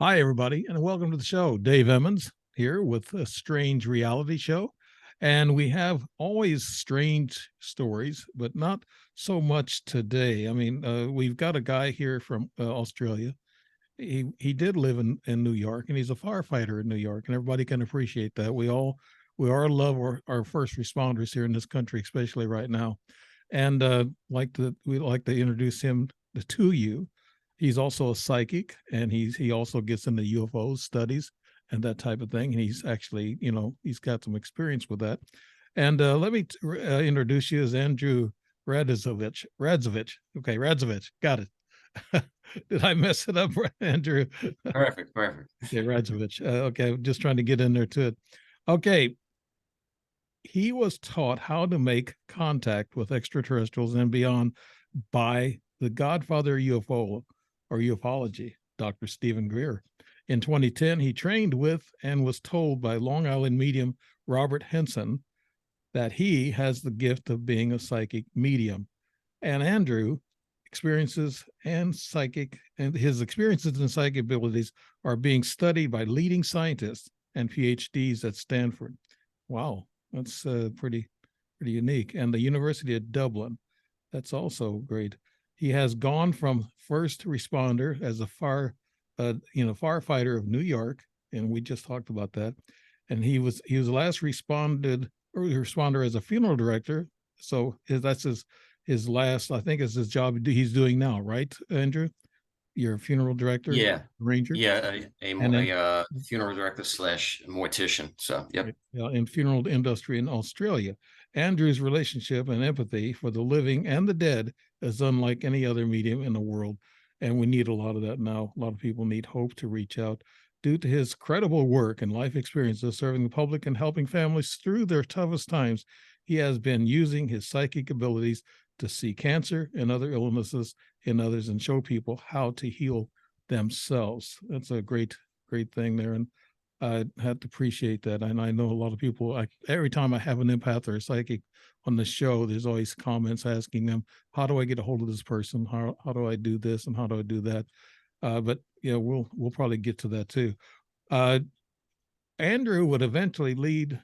Hi, everybody, and welcome to the show. Dave Emmons here with a strange reality show. And we have always strange stories, but not so much today. I mean, we've got a guy here from Australia. He did live in New York, and he's a firefighter in New York, and everybody can appreciate that. We all love our first responders here in this country, especially right now. And we like to introduce him to you. He's also a psychic, and he also gets into UFO studies and that type of thing. And he's actually, he's got some experience with that. And let me introduce you as Andrew Radziewicz. Okay, Radziewicz. Got it. Did I mess it up, Andrew? Perfect. Okay, Radziewicz. Okay, just trying to get in there to it. Okay, he was taught how to make contact with extraterrestrials and beyond by the godfather UFO or ufology, Dr. Stephen Greer. In 2010, he trained with and was told by Long Island medium Robert Henson that he has the gift of being a psychic medium. And Andrew experiences and his experiences and psychic abilities are being studied by leading scientists and PhDs at Stanford. Wow, that's pretty unique. And the University of Dublin, that's also great. He has gone from first responder as a firefighter of New York, and we just talked about that. And he was last responder as a funeral director. So that's his last, I think, is his job he's doing now, right, Andrew? You're a funeral director, Yeah, ranger. a funeral director slash mortician. So, yep. In funeral industry in Australia. Andrew's relationship and empathy for the living and the dead is unlike any other medium in the world, and we need a lot of that now. A lot of people need hope to reach out. Due to his credible work and life experiences serving the public and helping families through their toughest times, he has been using his psychic abilities to see cancer and other illnesses in others and show people how to heal themselves. That's a great thing there. And I had to appreciate that. And I know a lot of people, every time I have an empath or a psychic on the show, there's always comments asking them, how do I get a hold of this person? How do I do this? And how do I do that? But yeah, we'll probably get to that too. Andrew would eventually lead,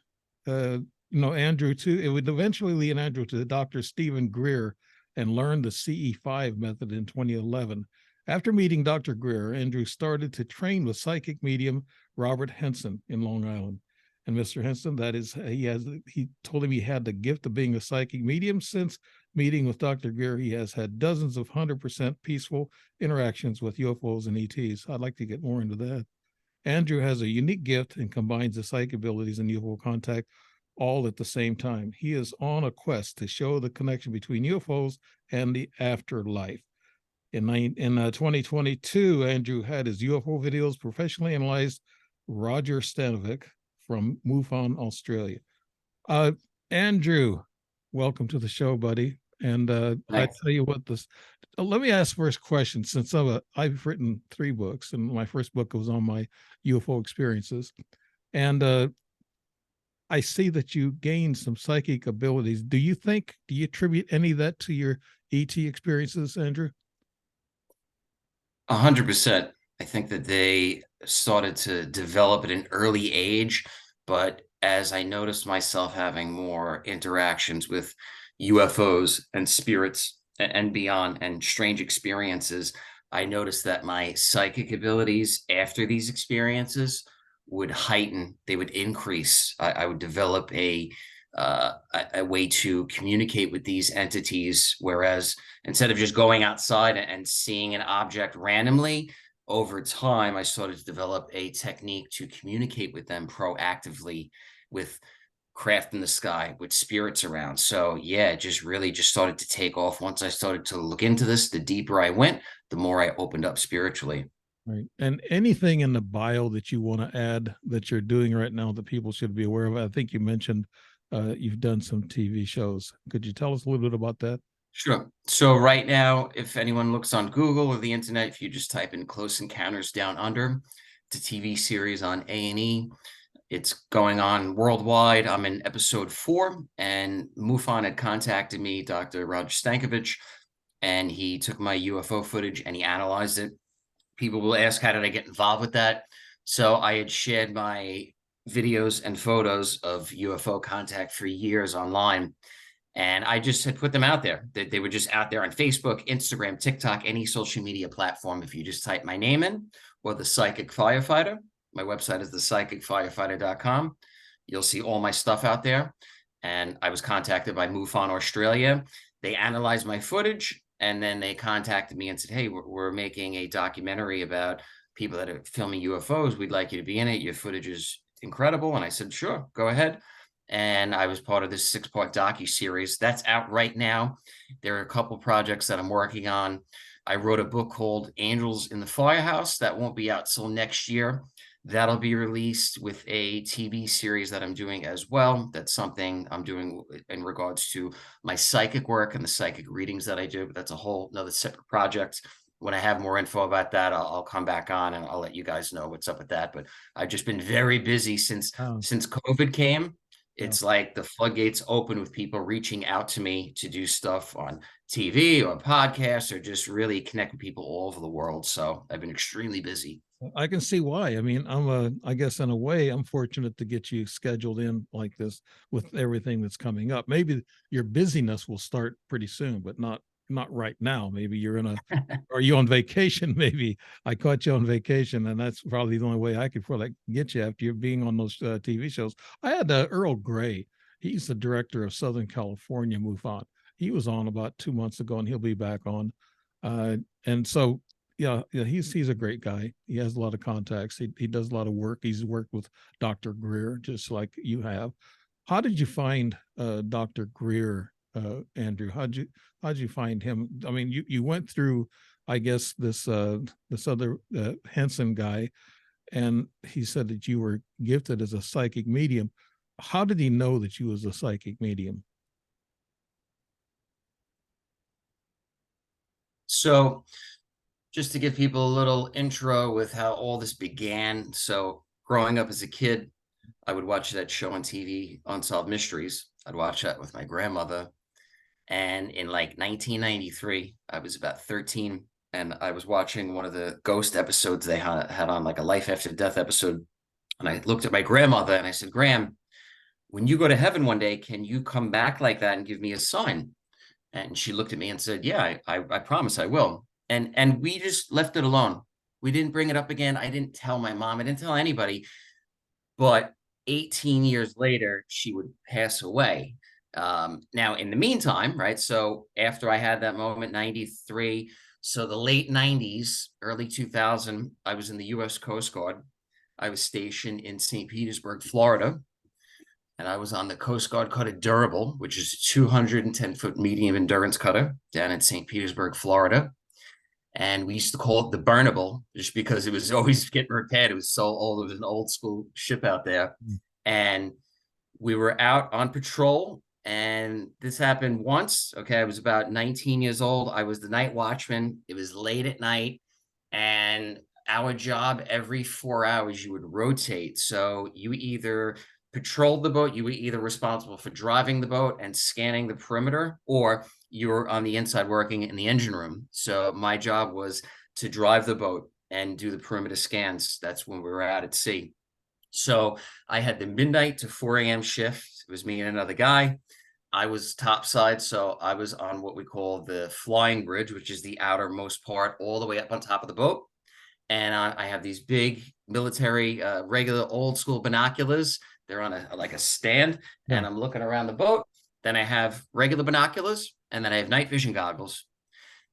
it would eventually lead Andrew to Dr. Stephen Greer and learn the CE5 method in 2011. After meeting Dr. Greer, Andrew started to train with psychic medium Robert Henson in Long Island. And Mr. Henson, he told him he had the gift of being a psychic medium. Since meeting with Dr. Greer, he has had dozens of 100% peaceful interactions with UFOs and ETs. I'd like to get more into that. Andrew has a unique gift and combines the psychic abilities and UFO contact all at the same time. He is on a quest to show the connection between UFOs and the afterlife. In 2022, Andrew had his UFO videos professionally analyzed. Roger Stanovic from MUFON, Australia. Andrew, welcome to the show, buddy. And I tell you what, let me ask first question, since I've written 3 books, and my first book was on my UFO experiences. And I see that you gained some psychic abilities. Do you attribute any of that to your ET experiences, Andrew? 100%. I think that they started to develop at an early age, but as I noticed myself having more interactions with UFOs and spirits and beyond and strange experiences, I noticed that my psychic abilities after these experiences would heighten, they would increase. I would develop a way to communicate with these entities, whereas instead of just going outside and seeing an object randomly, over time I started to develop a technique to communicate with them proactively, with craft in the sky, with spirits around. So yeah, it just really just started to take off. Once I started to look into this, the deeper I went, the more I opened up spiritually. Right. And anything in the bio that you want to add that you're doing right now that people should be aware of? I think you mentioned you've done some TV shows. Could you tell us a little bit about that? Sure. So right now, if anyone looks on Google or the internet, if you just type in Close Encounters Down Under, it's a TV series on A&E. It's going on worldwide. I'm in episode 4, and MUFON had contacted me, Dr. Roger Stankovich, and he took my UFO footage and he analyzed it. People will ask, how did I get involved with that? So I had shared my videos and photos of UFO contact for years online. And I just had put them out there. They were just out there on Facebook, Instagram, TikTok, any social media platform. If you just type my name in, or the Psychic Firefighter, my website is thepsychicfirefighter.com. You'll see all my stuff out there. And I was contacted by MUFON Australia. They analyzed my footage, and then they contacted me and said, hey, we're making a documentary about people that are filming UFOs. We'd like you to be in it. Your footage is incredible. And I said, sure, go ahead. And I was part of this 6-part docu-series that's out right now. There are a couple projects that I'm working on. I wrote a book called Angels in the Firehouse that won't be out till next year. That'll be released with a TV series that I'm doing as well. That's something I'm doing in regards to my psychic work and the psychic readings that I do. But that's a whole another separate project. When I have more info about that, I'll come back on and I'll let you guys know what's up with that. But I've just been very busy since COVID came. It's like the floodgates open with people reaching out to me to do stuff on TV or podcasts or just really connect with people all over the world. So I've been extremely busy. I can see why. I mean, I guess in a way, I'm fortunate to get you scheduled in like this with everything that's coming up. Maybe your busyness will start pretty soon, but not right now. Maybe you're are you on vacation? Maybe I caught you on vacation, and that's probably the only way I could probably get you after you're being on those TV shows. I had Earl Grey. He's the director of Southern California MUFON. He was on about 2 months ago, and he'll be back on. And so, yeah, he's a great guy. He has a lot of contacts. He does a lot of work. He's worked with Dr. Greer, just like you have. How did you find Dr. Greer, Andrew? How'd you find him? I mean, you went through, I guess, this other Henson guy, and he said that you were gifted as a psychic medium. How did he know that you was a psychic medium? So just to give people a little intro with how all this began. So growing up as a kid, I would watch that show on TV, Unsolved Mysteries. I'd watch that with my grandmother. And in like 1993, I was about 13, and I was watching one of the ghost episodes they had on, like a life after death episode. And I looked at my grandmother and I said, Gram, when you go to heaven one day, can you come back like that and give me a sign? And she looked at me and said, yeah, I promise I will. And we just left it alone. We didn't bring it up again. I didn't tell my mom. I didn't tell anybody. But 18 years later, she would pass away. Now, in the meantime, right, so after I had that moment, 93, so the late 90s, early 2000, I was in the U.S. Coast Guard. I was stationed in St. Petersburg, Florida, and I was on the Coast Guard cutter Durable, which is a 210-foot medium endurance cutter down in St. Petersburg, Florida. And we used to call it the Burnable just because it was always getting repaired. It was so old. It was an old school ship out there. And we were out on patrol, and this happened once. Okay, I was about 19 years old. I was the night watchman. It was late at night, and our job, every 4 hours, you would rotate. So you either patrolled the boat, you were either responsible for driving the boat and scanning the perimeter, or you were on the inside working in the engine room. So my job was to drive the boat and do the perimeter scans. That's when we were out at sea. So I had the midnight to 4 a.m. shift. It was me and another guy. I was topside, so I was on what we call the flying bridge, which is the outermost part, all the way up on top of the boat. And I have these big military, regular old school binoculars. They're on like a stand, and I'm looking around the boat. Then I have regular binoculars, and then I have night vision goggles.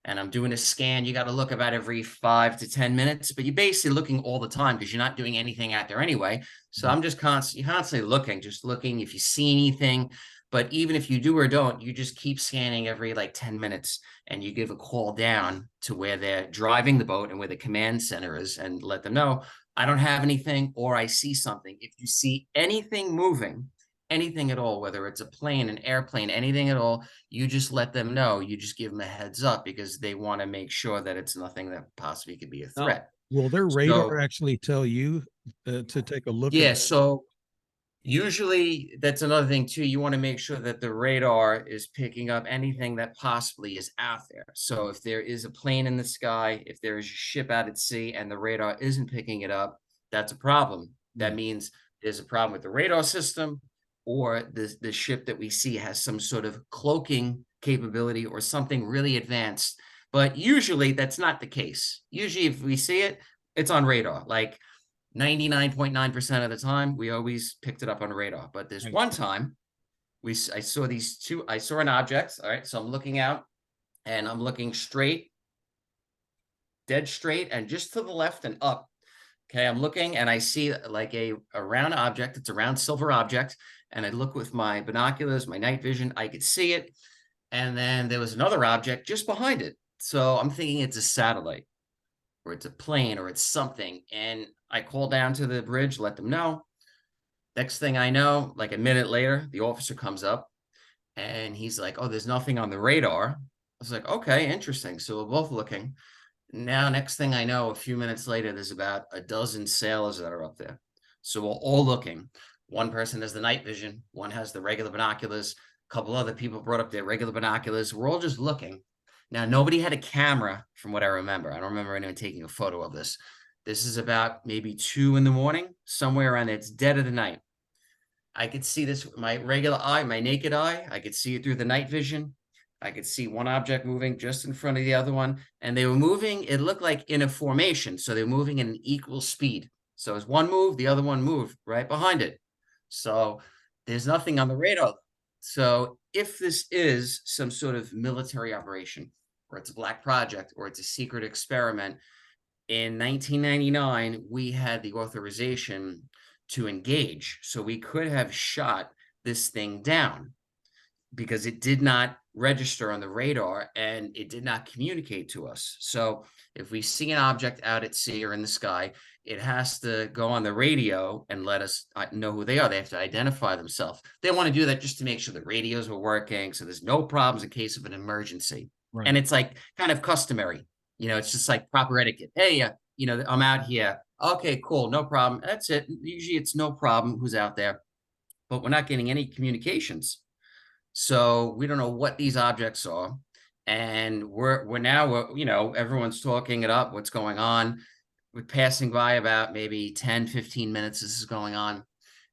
And I'm doing a scan. You got to look about every 5 to 10 minutes, but you're basically looking all the time because you're not doing anything out there anyway. So I'm just constantly looking, just looking if you see anything. But even if you do or don't, you just keep scanning every like 10 minutes, and you give a call down to where they're driving the boat and where the command center is, and let them know, I don't have anything, or I see something. If you see anything moving, anything at all, whether it's a plane, an airplane, anything at all, you just let them know. You just give them a heads up because they want to make sure that it's nothing that possibly could be a threat. Will their radar So, actually tell you to take a look yeah, at? so Usually, that's another thing too. You want to make sure that the radar is picking up anything that possibly is out there. So if there is a plane in the sky, if there is a ship out at sea and the radar isn't picking it up, that's a problem. That Yeah. means there's a problem with the radar system, or the ship that we see has some sort of cloaking capability or something really advanced. But usually that's not the case. Usually if we see it, it's on radar. Like 99.9% of the time, we always picked it up on radar. But there's Right. one time I saw these two, I saw an object. All right. So I'm looking out and I'm looking straight, dead straight, and just to the left and up. Okay. I'm looking and I see like a round object. It's a round silver object. And I look with my binoculars, my night vision, I could see it. And then there was another object just behind it. So I'm thinking it's a satellite, or it's a plane, or it's something. And I call down to the bridge, let them know. Next thing I know, like a minute later, the officer comes up and he's like, "Oh, there's nothing on the radar." I was like, "Okay, interesting." So we're both looking. Now, next thing I know, a few minutes later, there's about a dozen sailors that are up there. So we're all looking. One person has the night vision, one has the regular binoculars, a couple other people brought up their regular binoculars. We're all just looking. Now, nobody had a camera from what I remember. I don't remember anyone taking a photo of this. This is about maybe 2 in the morning, somewhere around there. It's dead of the night. I could see this with my regular eye, my naked eye. I could see it through the night vision. I could see one object moving just in front of the other one. And they were moving, it looked like in a formation. So they were moving in an equal speed. So as one moved, the other one moved right behind it. So there's nothing on the radar. So if this is some sort of military operation, or it's a black project, or it's a secret experiment, in 1999, we had the authorization to engage. So we could have shot this thing down because it did not register on the radar and it did not communicate to us. So if we see an object out at sea or in the sky, it has to go on the radio and let us know who they are. They have to identify themselves. They want to do that just to make sure the radios were working, so there's no problems in case of an emergency. Right. And it's like kind of customary. It's just like proper etiquette. Hey, I'm out here. Okay, cool. No problem. That's it. Usually it's no problem who's out there, but we're not getting any communications. So we don't know what these objects are. And we're now, everyone's talking it up. What's going on? We're passing by about maybe 10, 15 minutes. This is going on.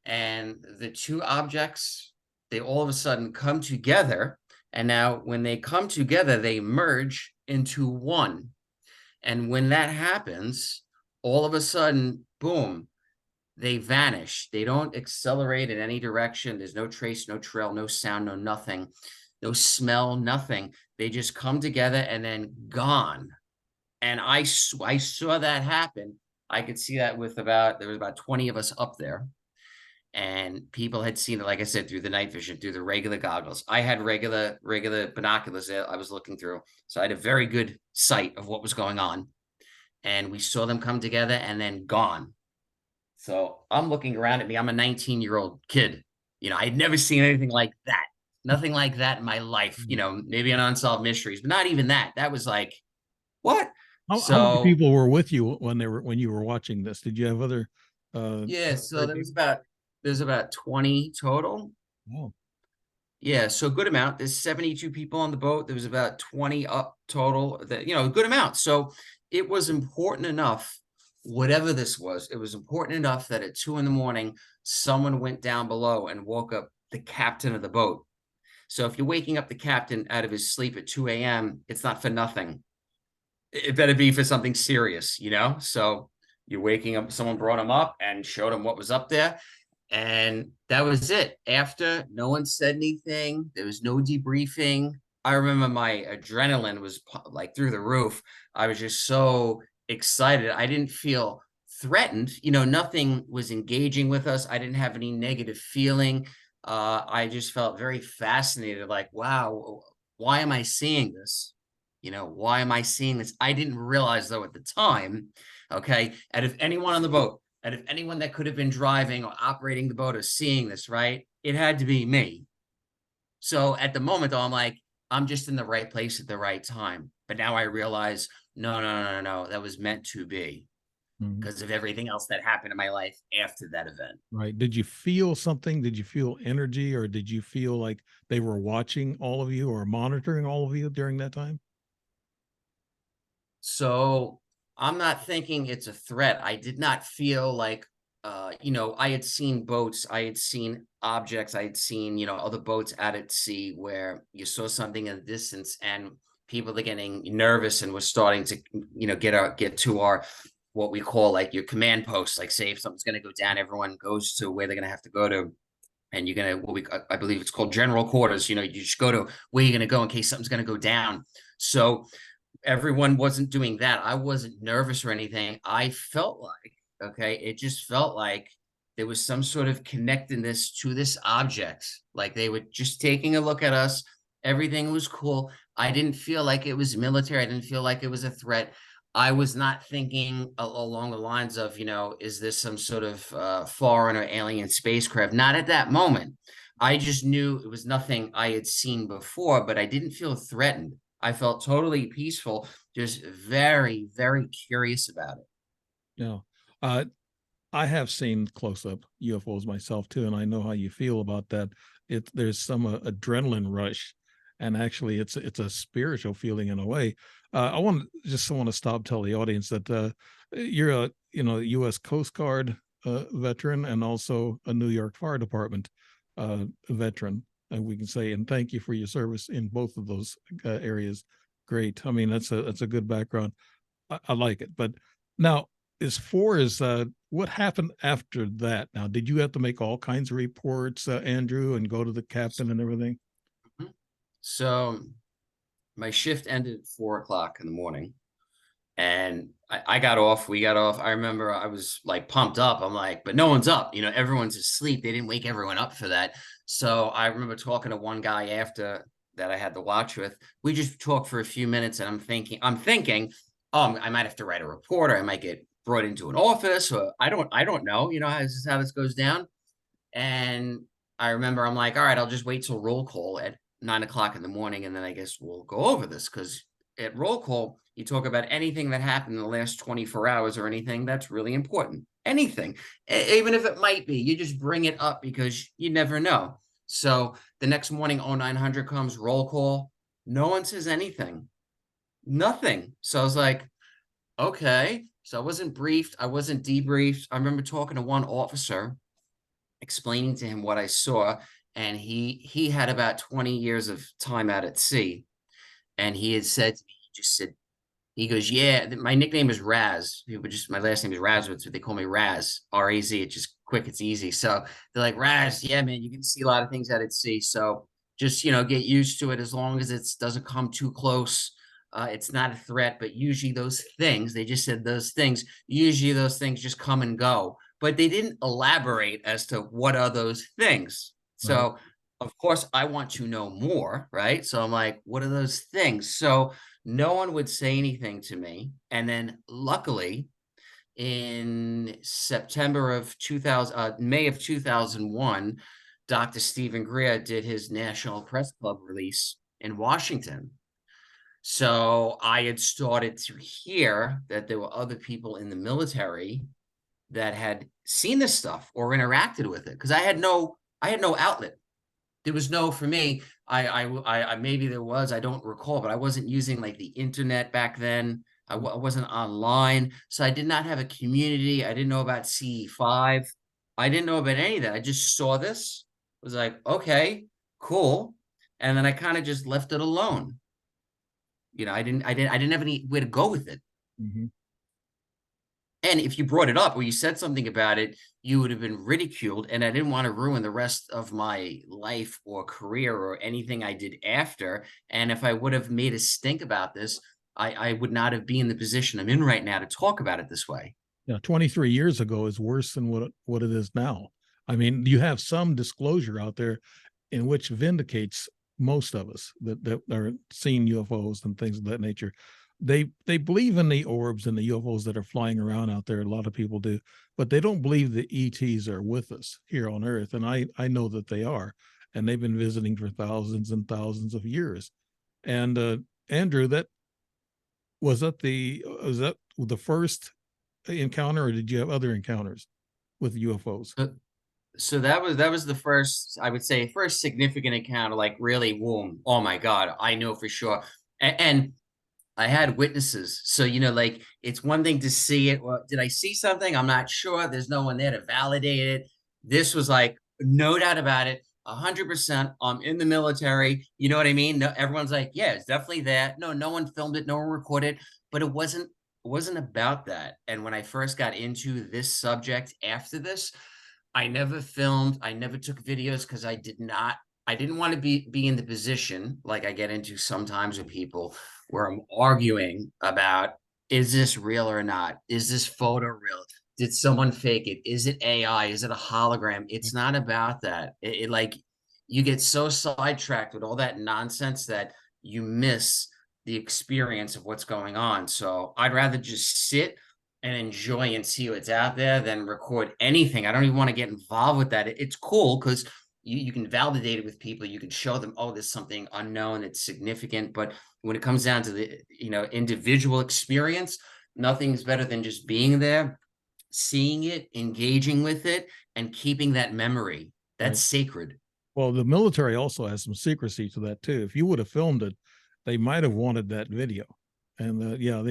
And the two objects, they all of a sudden come together. And now when they come together, they merge into one. And when that happens, all of a sudden, boom, they vanish. They don't accelerate in any direction. There's no trace, no trail, no sound, no nothing, no smell, nothing. They just come together and then gone. And I saw that happen. I could see that there was about 20 of us up there. And people had seen it, like I said, through the night vision, through the regular goggles. I had regular binoculars that I was looking through. So I had a very good sight of what was going on. And we saw them come together and then gone. So I'm looking around at me. I'm a 19-year-old kid. I'd never seen anything like that. Nothing like that in my life. Maybe an Unsolved Mysteries, but not even that. That was like, what? How many people were with you when you were watching this? Did you have other? Yeah. So there's about 20 total. Oh. Yeah. So a good amount. There's 72 people on the boat. There was about 20 up total. That a good amount. So it was important enough. Whatever this was, it was important enough that at 2 in the morning, someone went down below and woke up the captain of the boat. So if you're waking up the captain out of his sleep at 2 a.m., it's not for nothing. It better be for something serious, So you're waking up, someone brought him up and showed him what was up there. And that was it. After, no one said anything. There was no debriefing. I remember my adrenaline was like through the roof. I was just so excited. I didn't feel threatened. Nothing was engaging with us. I didn't have any negative feeling. I just felt very fascinated. Like, wow, why am I seeing this? Why am I seeing this? I didn't realize though at the time, okay, out of anyone on the boat, out of anyone that could have been driving or operating the boat or seeing this, right, it had to be me. So at the moment though, I'm like, I'm just in the right place at the right time. But now I realize, no, that was meant to be. Mhm. because of everything else that happened in my life after that event. Right. Did you feel something? Did you feel energy, or did you feel like they were watching all of you or monitoring all of you during that time? So I'm not thinking it's a threat. I did not feel like, I had seen boats, I had seen objects, I had seen, other boats out at sea where you saw something in the distance and people are getting nervous and we're starting to, get to our, what we call like your command post. Like say if something's going to go down, everyone goes to where they're going to have to go to. And you're going to, I believe it's called general quarters. You just go to where you're going to go in case something's going to go down. So everyone wasn't doing that. I wasn't nervous or anything. I felt like, okay, it just felt like there was some sort of connectedness to this object. Like they were just taking a look at us. Everything was cool. I didn't feel like it was military. I didn't feel like it was a threat. I was not thinking along the lines of, is this some sort of foreign or alien spacecraft? Not at that moment. I just knew it was nothing I had seen before, but I didn't feel threatened. I felt totally peaceful, just very, very curious about it. Yeah. Uh, I have seen close up UFOs myself too, and I know how you feel about that. There's some adrenaline rush, and actually, it's a spiritual feeling in a way. I want to stop tell the audience that you're a U.S. Coast Guard veteran and also a New York Fire Department veteran, and we can say and thank you for your service in both of those areas. Great. I mean, that's a good background. I like it. But now, as far as what happened after that, now, did you have to make all kinds of reports, Andrew, and go to the captain and everything? Mhm. So my shift ended at 4 o'clock in the morning. And I got off, we got off. I remember I was like pumped up. I'm like, but no one's up, everyone's asleep. They didn't wake everyone up for that. So I remember talking to one guy after that I had to watch with. We just talked for a few minutes and I'm thinking, oh, I might have to write a report or I might get brought into an office or I don't know, how this goes down. And I remember I'm like, all right, I'll just wait till roll call at 9 o'clock in the morning. And then I guess we'll go over this because at roll call, you talk about anything that happened in the last 24 hours or anything that's really important. Anything, even if it might be, you just bring it up because you never know. So the next morning, 0900 comes, roll call. No one says anything, nothing. So I was like, okay. So I wasn't briefed. I wasn't debriefed. I remember talking to one officer explaining to him what I saw, and he had about 20 years of time out at sea, and he had said to me, he just said, he goes, yeah, my nickname is Raz. People just my last name is Radziewicz, but they call me Raz, R-A-Z. It's just quick, it's easy. So they're like, Raz, yeah, man, you can see a lot of things out at sea. So just get used to it as long as it doesn't come too close. It's not a threat, but usually those things, they just said those things, usually those things just come and go, but they didn't elaborate as to what are those things. Right. So, of course, I want to know more, right? So I'm like, what are those things? So no one would say anything to me. And then luckily, in September of 2000, May of 2001, Dr. Stephen Greer did his National Press Club release in Washington. So I had started to hear that there were other people in the military that had seen this stuff or interacted with it because I had no outlet. There was no, for me, I maybe there was, I don't recall, but I wasn't using like the internet back then. I wasn't online, so I did not have a community. I didn't know about CE5. I didn't know about any of that. I just saw this, was like, okay, cool, and then I kind of just left it alone. I didn't have anywhere to go with it. Mhm. And if you brought it up or you said something about it, you would have been ridiculed. And I didn't want to ruin the rest of my life or career or anything I did after. And if I would have made a stink about this, I would not have been in the position I'm in right now to talk about it this way. Yeah, 23 years ago is worse than what it is now. I mean, you have some disclosure out there in which vindicates most of us that are seeing UFOs and things of that nature. They believe in the orbs and the UFOs that are flying around out there. A lot of people do, but they don't believe the ETs are with us here on Earth. And I know that they are, and they've been visiting for thousands and thousands of years. And Andrew, that was that the first encounter, or did you have other encounters with UFOs? So that was the first, I would say, first significant encounter, like really, whoom, oh my God, I know for sure. And I had witnesses. So, like it's one thing to see it. Well, did I see something? I'm not sure. There's no one there to validate it. This was like, no doubt about it, 100%. I'm in the military. You know what I mean? No, everyone's like, yeah, it's definitely that. No, no one filmed it, no one recorded, but it wasn't about that. And when I first got into this subject after this, I never filmed, I never took videos because I didn't want to be in the position like I get into sometimes with people where I'm arguing about, is this real or not? Is this photo real? Did someone fake it? Is it AI? Is it a hologram? It's not about that. It like you get so sidetracked with all that nonsense that you miss the experience of what's going on. So I'd rather just sit and enjoy and see what's out there than record anything. I don't even want to get involved with that. It's cool because you can validate it with people. You can show them, oh, there's something unknown, it's significant. But when it comes down to the individual experience, nothing's better than just being there, seeing it, engaging with it, and keeping that memory. That's Right. sacred. Well, the military also has some secrecy to that too. If you would have filmed it, they might have wanted that video, and yeah,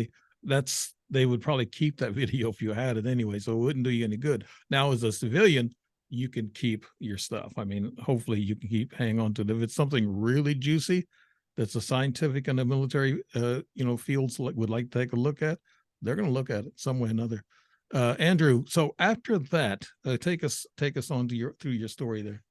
they would probably keep that video if you had it anyway, so it wouldn't do you any good. Now, as a civilian, you can keep your stuff. I mean, hopefully, you can hang on to it. If it's something really juicy, that's a scientific and the military, fields would like to take a look at, they're going to look at it some way or another. Andrew, so after that, take us on to through your story there.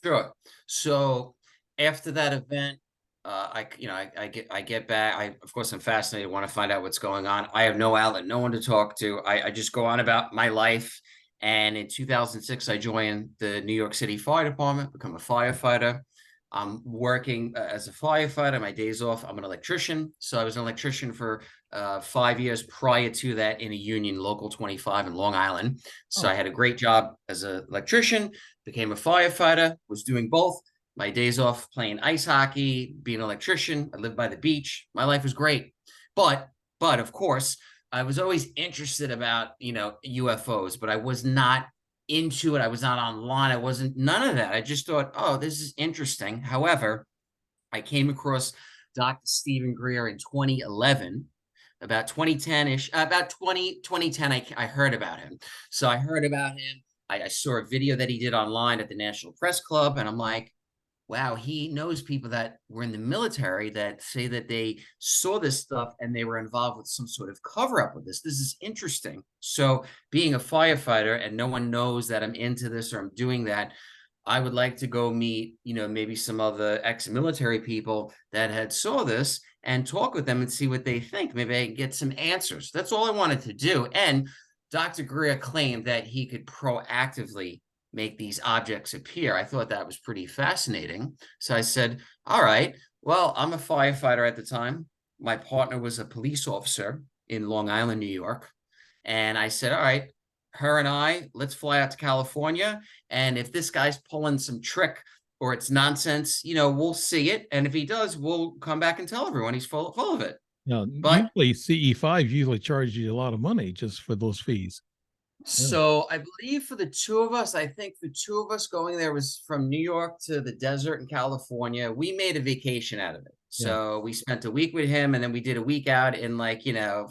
Sure. So after that event, I get back. Of course, I'm fascinated. Want to find out what's going on. I have no outlet, no one to talk to. I just go on about my life. And in 2006, I joined the New York City Fire Department, become a firefighter. I'm working as a firefighter. My days off, I'm an electrician. So I was an electrician for 5 years prior to that in a union, Local 25 in Long Island. So Oh, I had a great job as an electrician, became a firefighter, was doing both. My days off playing ice hockey, being an electrician. I lived by the beach. My life was great. But of course, I was always interested about, UFOs, but I was not into it. I was not online. I wasn't none of that. I just thought, oh, this is interesting. However, I came across Dr. Stephen Greer in 2011, about 2010-ish, about 2010, I heard about him. So I heard about him. I saw a video that he did online at the National Press Club, and I'm like, wow, he knows people that were in the military that say that they saw this stuff and they were involved with some sort of cover up with this. This is interesting. So, being a firefighter and no one knows that I'm into this or I'm doing that, I would like to go meet, maybe some other ex-military people that had saw this and talk with them and see what they think. Maybe I can get some answers. That's all I wanted to do. And Dr. Greer claimed that he could proactively make these objects appear. I thought that was pretty fascinating. So I said, all right, well, I'm a firefighter at the time. My partner was a police officer in Long Island, New York. And I said, all right, her and I, let's fly out to California. And if this guy's pulling some trick or it's nonsense, we'll see it. And if he does, we'll come back and tell everyone he's full of it. now But usually CE5 usually charges you a lot of money just for those fees. Yeah. so I believe for the two of us, I think the two of us going there was from New York to the desert in California. We made a vacation out of it. Yeah. So we spent a week with him and then we did a week out in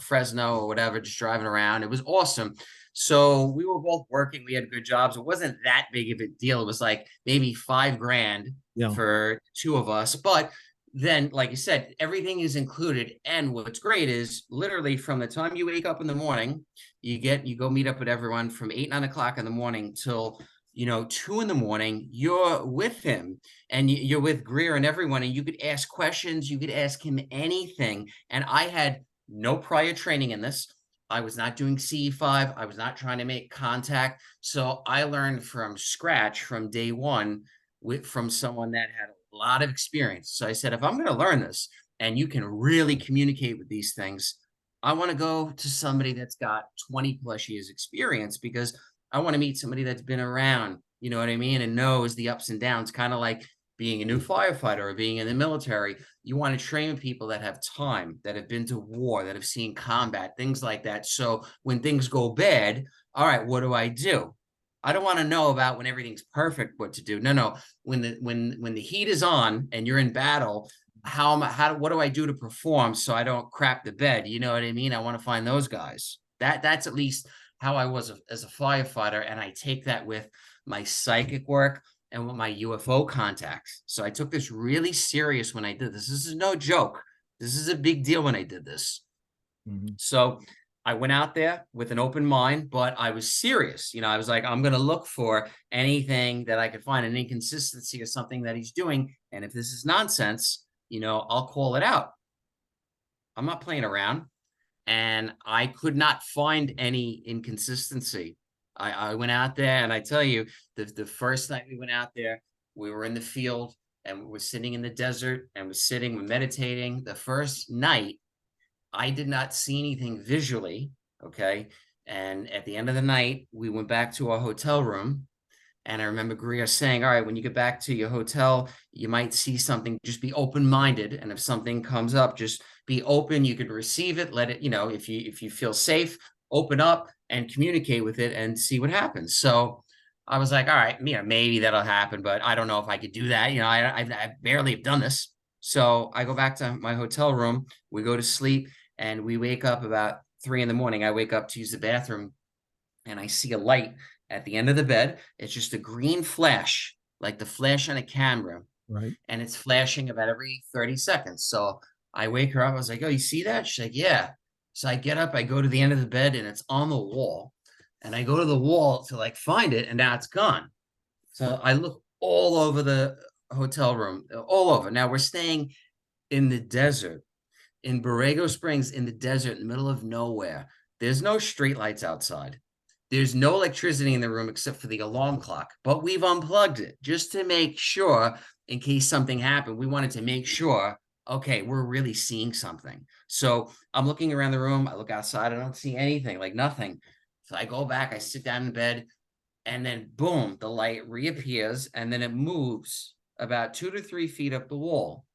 Fresno or whatever, just driving around. It was awesome. So we were both working. We had good jobs. It wasn't that big of a deal. It was like maybe $5,000 Yeah. for two of us. But then, like you said, everything is included. And what's great is literally from the time you wake up in the morning, you go meet up with everyone from 8, 9 o'clock in the morning till 2 in the morning. You're with him and you're with Greer and everyone, and you could ask questions, you could ask him anything. And I had no prior training in this. I was not doing CE5. I was not trying to make contact. So I learned from scratch from day one from someone that had a lot of experience. So I said, if I'm going to learn this and you can really communicate with these things, I want to go to somebody that's got 20 plus years experience because I want to meet somebody that's been around, you know what I mean? And knows the ups and downs, kind of like being a new firefighter or being in the military, you want to train people that have time, that have been to war, that have seen combat, things like that. So when things go bad, all right, what do I do? I don't want to know about when everything's perfect what to do. No. When the heat is on and you're in battle, what do I do to perform so I don't crap the bed? You know what I mean? I want to find those guys. That's at least how I was as a firefighter, and I take that with my psychic work and with my UFO contacts. So I took this really serious when I did this. This is no joke. This is a big deal when I did this. So I went out there with an open mind, but I was serious. You know, I was like, I'm going to look for anything that I could find, an inconsistency or something that he's doing. And if this is nonsense, you know, I'll call it out. I'm not playing around. And I could not find any inconsistency. I went out there, and I tell you, the first night we went out there, we were in the field and we were sitting in the desert and we're meditating. The first night, I did not see anything visually. Okay. And at the end of the night, we went back to our hotel room. And I remember Greer saying, all right, when you get back to your hotel, you might see something, just be open-minded. And if something comes up, just be open. You could receive it, let it, you know, if you feel safe, open up and communicate with it and see what happens. So I was like, all right, you know, maybe that'll happen, but I don't know if I could do that. You know, I barely have done this. So I go back to my hotel room, we go to sleep, and we wake up about 3 a.m. I wake up to use the bathroom, and I see a light at the end of the bed. It's just a green flash, like the flash on a camera. Right. And it's flashing about every 30 seconds. So I wake her up. I was like, oh, you see that? She's like, yeah. So I get up, I go to the end of the bed, and it's on the wall. And I go to the wall to like find it, and now it's gone. So I look all over the hotel room, all over. Now we're staying in the desert, in Borrego Springs, in the desert, in the middle of nowhere. There's no streetlights outside. There's no electricity in the room except for the alarm clock, but we've unplugged it just to make sure, in case something happened. We wanted to make sure, okay, we're really seeing something. So I'm looking around the room. I look outside. I don't see anything, like nothing. So I go back. I sit down in bed, and then boom, the light reappears, and then it moves about 2 to 3 feet up the wall,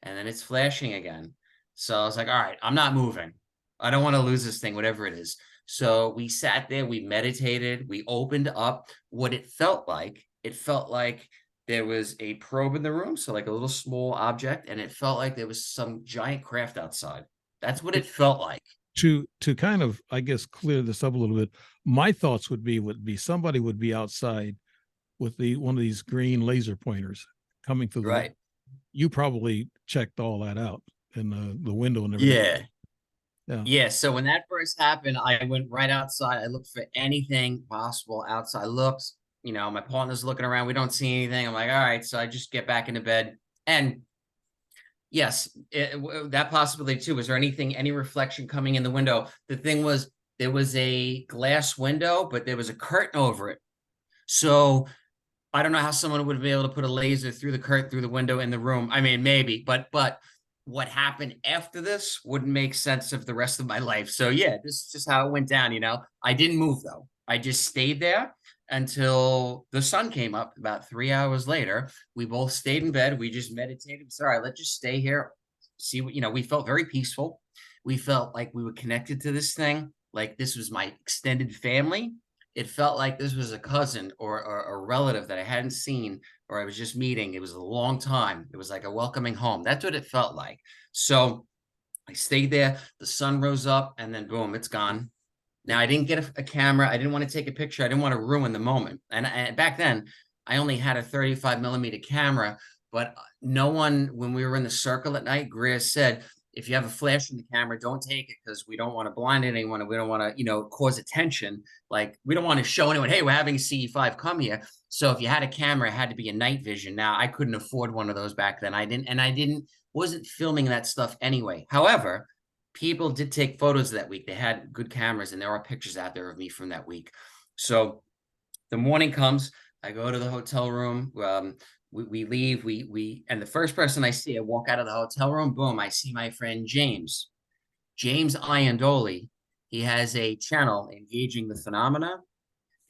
and then it's flashing again. So I was like, all right, I'm not moving. I don't want to lose this thing, whatever it is. So we sat there, we meditated, we opened up what it felt like. It felt like there was a probe in the room, so like a little small object, and it felt like there was some giant craft outside. That's what it felt like. To kind of, I guess, clear this up a little bit, my thoughts would be somebody would be outside with one of these green laser pointers coming through Right. You probably checked all that out in the window and everything. Yeah. So when that first happened, I went right outside. I looked for anything possible outside. I looked, you know, my partner's looking around. We don't see anything. I'm like, all right. So I just get back into bed. And yes, that possibility too. Was there any reflection coming in the window? The thing was, there was a glass window, but there was a curtain over it. So I don't know how someone would be able to put a laser through the curtain, through the window in the room. I mean, maybe, but what happened after this wouldn't make sense of the rest of my life. So yeah, this is just how it went down. You know, I didn't move though. I just stayed there until the sun came up about 3 hours later. We both stayed in bed. We just meditated. Sorry, let's just stay here. See what, you know, we felt very peaceful. We felt like we were connected to this thing. Like this was my extended family. It felt like this was a cousin or a relative that I hadn't seen, or I was just meeting. It was a long time. It was like a welcoming home. That's what it felt like. So I stayed there. The sun rose up, and then boom, it's gone. Now I didn't get a camera. I didn't want to take a picture. I didn't want to ruin the moment. And back then, I only had a 35mm camera. But no one, when we were in the circle at night, Greer said, if you have a flash in the camera, don't take it, because we don't want to blind anyone, and we don't want to, you know, cause attention. Like, we don't want to show anyone, hey, we're having a CE5, come here. So if you had a camera, it had to be a night vision. Now I couldn't afford one of those back then. Wasn't filming that stuff anyway. However, people did take photos that week. They had good cameras, and there are pictures out there of me from that week. So the morning comes, I go to the hotel room. We leave, and the first person I see, I walk out of the hotel room, boom, I see my friend James Iandoli. He has a channel, Engaging the Phenomena.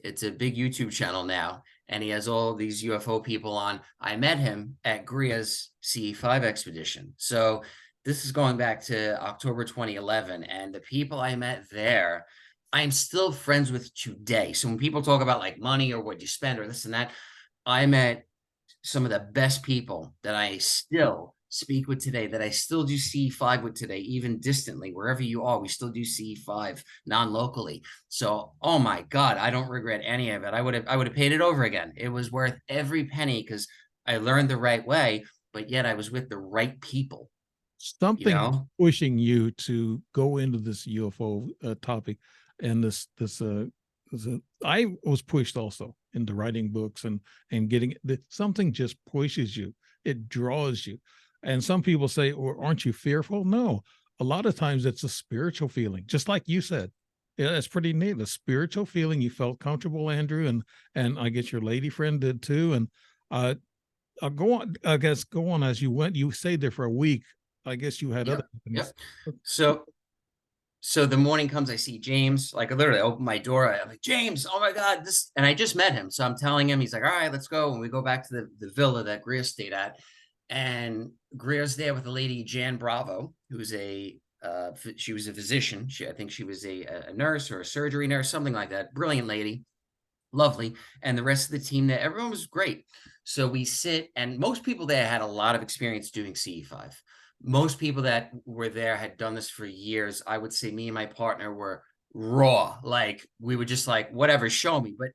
It's a big YouTube channel now. and he has all these UFO people on. I met him at Greer's CE5 expedition. So this is going back to October 2011, and the people I met there, I'm still friends with today. So when people talk about like money or what you spend or this and that, I met some of the best people that I still speak with today, that I still do CE5 with today, even distantly, wherever you are, we still do CE5 non-locally. So, oh my God, I don't regret any of it. I would have paid it over again. It was worth every penny because I learned the right way, but yet I was with the right people, you Something know? pushing you to go into this UFO topic, and I was pushed also into writing books and getting something just pushes you. It draws you. And some people say, "Or aren't you fearful?" No, a lot of times it's a spiritual feeling, just like you said. Yeah, that's pretty neat. A spiritual feeling. You felt comfortable, Andrew, and I guess your lady friend did too. And uh, go on. I guess go on as you went. You stayed there for a week. I guess you had other Yep. companies. Yep. So so the morning comes, I see James, like I literally open my door. I'm like, James, oh my God, this, and I just met him. So I'm telling him, he's like, all right, let's go. And we go back to the villa that Greer stayed at. And Greer's there with a lady, Jan Bravo, who's she was a physician. I think she was a nurse or a surgery nurse, something like that. Brilliant lady, lovely. And the rest of the team there, everyone was great. So we sit, and most people there had a lot of experience doing CE5. Most people that were there had done this for years. I would say me and my partner were raw. Like we were just like, whatever, show me. But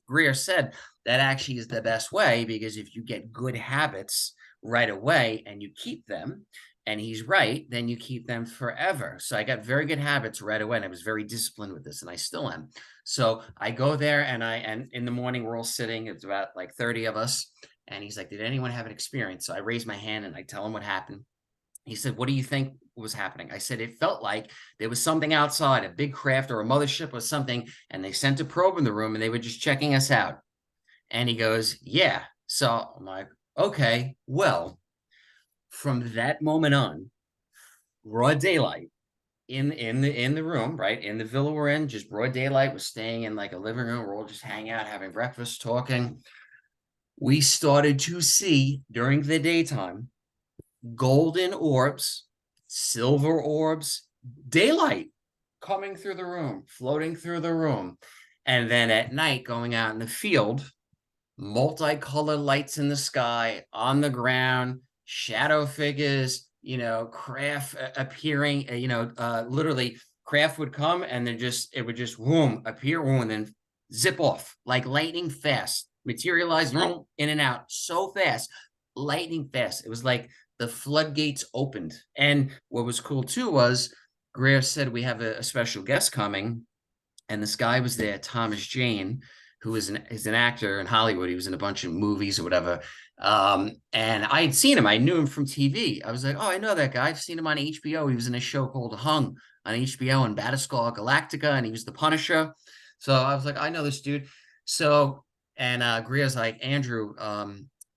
Greer said that actually is the best way, because if you get good habits right away and you keep them, and he's right, then you keep them forever. So I got very good habits right away, and I was very disciplined with this, and I still am. So I go there, and in the morning we're all sitting. It's about like 30 of us. And he's like, did anyone have an experience? So I raise my hand and I tell him what happened. He said, what do you think was happening? I said, it felt like there was something outside, a big craft or a mothership or something, and they sent a probe in the room and they were just checking us out. And he goes, yeah. So I'm like, okay, well, from that moment on, broad daylight, in the room, right? In the villa we're in, just broad daylight. We're staying in like a living room. We're all just hanging out, having breakfast, talking. We started to see during the daytime golden orbs, silver orbs, daylight coming through the room, floating through the room. And then at night, going out in the field, multicolored lights in the sky, on the ground, shadow figures, craft appearing, literally craft would come and then it would just whoom, appear, whoom, and then zip off like lightning fast, materialize, whoom, in and out so fast, lightning fast. It was like the floodgates opened. And what was cool too was Greer said, we have a special guest coming. And this guy was there, Thomas Jane, who is an actor in Hollywood. He was in a bunch of movies or whatever. And I had seen him. I knew him from TV. I was like, oh, I know that guy. I've seen him on HBO. He was in a show called Hung on HBO and Battlestar Galactica, and he was the Punisher. So I was like, I know this dude. So, and Greer's like, Andrew,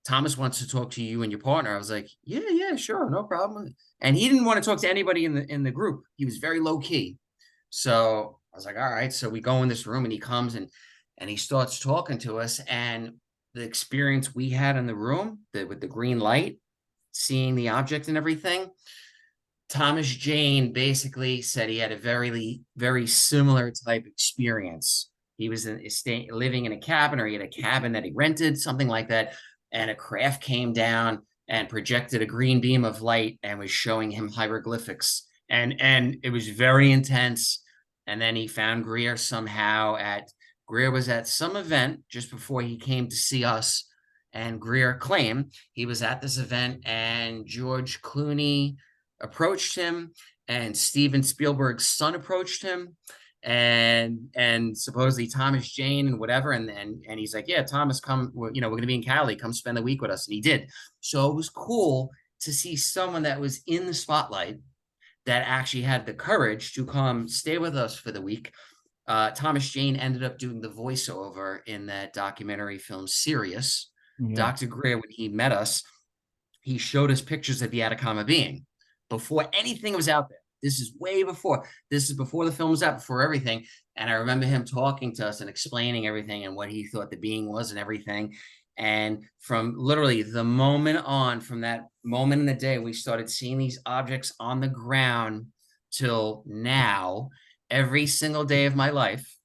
Thomas wants to talk to you and your partner. I was like, yeah, sure, no problem. And he didn't want to talk to anybody in the group. He was very low key. So I was like, all right. So we go in this room and he comes and he starts talking to us. And the experience we had in the room with the green light, seeing the object and everything, Thomas Jane basically said he had a very, very similar type experience. He was living in a cabin, or he had a cabin that he rented, something like that. And a craft came down and projected a green beam of light and was showing him hieroglyphics. And it was very intense. And then he found Greer somehow Greer was at some event just before he came to see us. And Greer claimed he was at this event and George Clooney approached him, and Steven Spielberg's son approached him, and supposedly Thomas Jane and whatever, and he's like, yeah, Thomas, come, we're going to be in Cali, come spend the week with us. And he did. So it was cool to see someone that was in the spotlight that actually had the courage to come stay with us for the week. Thomas Jane ended up doing the voiceover in that documentary film Sirius. Yeah. Dr. Greer, when he met us, he showed us pictures of the Atacama being before anything was out there. This is way before. This is before the film was out, before everything. And I remember him talking to us and explaining everything and what he thought the being was and everything. And from literally the moment on, from that moment in the day, we started seeing these objects on the ground till now, every single day of my life.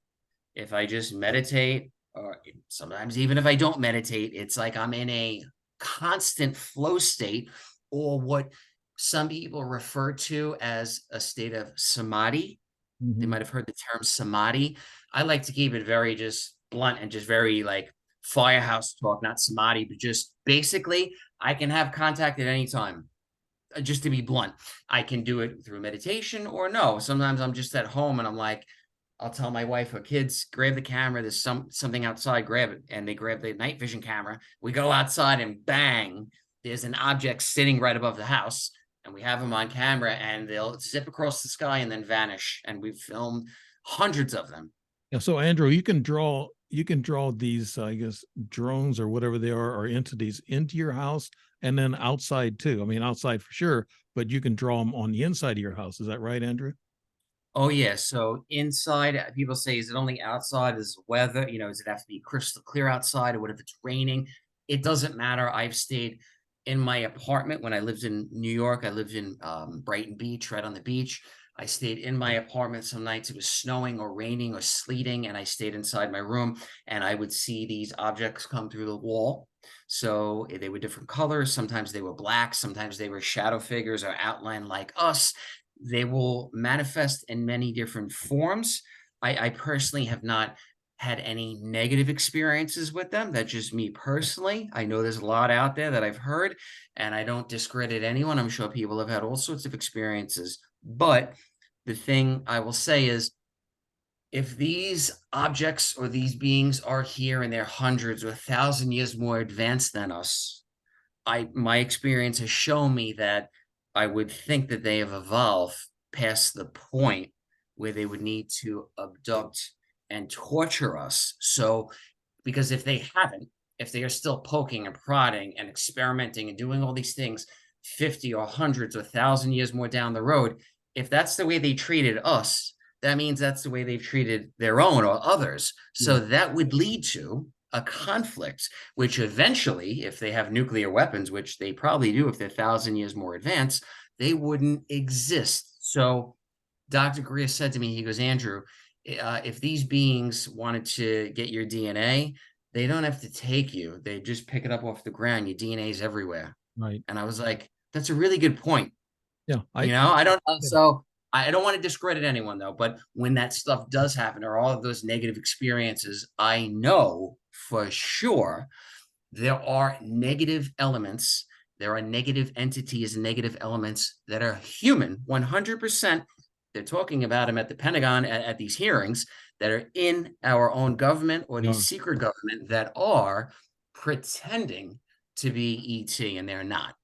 If I just meditate, or sometimes even if I don't meditate, it's like I'm in a constant flow state, or what some people refer to as a state of samadhi. They Mhm. might have heard the term samadhi. I like to keep it very just blunt and just very like firehouse talk, not samadhi, but just basically I can have contact at any time. Just to be blunt, I can do it through meditation or no. Sometimes I'm just at home and I'm like, I'll tell my wife or kids, grab the camera. There's something outside, grab it. And they grab the night vision camera. We go outside and bang, there's an object sitting right above the house. And we have them on camera and they'll zip across the sky and then vanish. And we've filmed hundreds of them. Yeah, so Andrew, you can draw these, I guess, drones or whatever they are, or entities into your house, and then outside too. I mean, outside for sure, but you can draw them on the inside of your house. Is that right, Andrew? Oh yeah. So inside, people say, is it only outside? Is it weather? Does it have to be crystal clear outside? Or what if it's raining? It doesn't matter. I've stayed in my apartment when I lived in New York. I lived in Brighton Beach, right on the beach. I stayed in my apartment. Some nights it was snowing or raining or sleeting, and I stayed inside my room, and I would see these objects come through the wall. So they were different colors. Sometimes they were black. Sometimes they were shadow figures or outlined like us. They will manifest in many different forms. I personally have not had any negative experiences with them. That's just me personally. I know there's a lot out there that I've heard, and I don't discredit anyone. I'm sure people have had all sorts of experiences. But the thing I will say is, if these objects or these beings are here and they're hundreds or 1,000 years more advanced than us, my experience has shown me that I would think that they have evolved past the point where they would need to abduct and torture us. So, because if they haven't, if they are still poking and prodding and experimenting and doing all these things 50 or hundreds or 1,000 years more down the road, if that's the way they treated us, that means that's the way they've treated their own or others. So Yeah. that would lead to a conflict, which eventually, if they have nuclear weapons, which they probably do if they're 1,000 years more advanced, they wouldn't exist. So Dr. Greer said to me, he goes, Andrew, if these beings wanted to get your DNA, they don't have to take you. They just pick it up off the ground. Your DNA is everywhere. Right. And I was like, that's a really good point. Yeah. I don't Yeah. so I don't want to discredit anyone though, but when that stuff does happen or all of those negative experiences, I know for sure there are negative elements, there are negative entities and negative elements that are human 100%. They're talking about them at the Pentagon at these hearings that are in our own government or the Yeah. secret government that are pretending to be ET and they're not.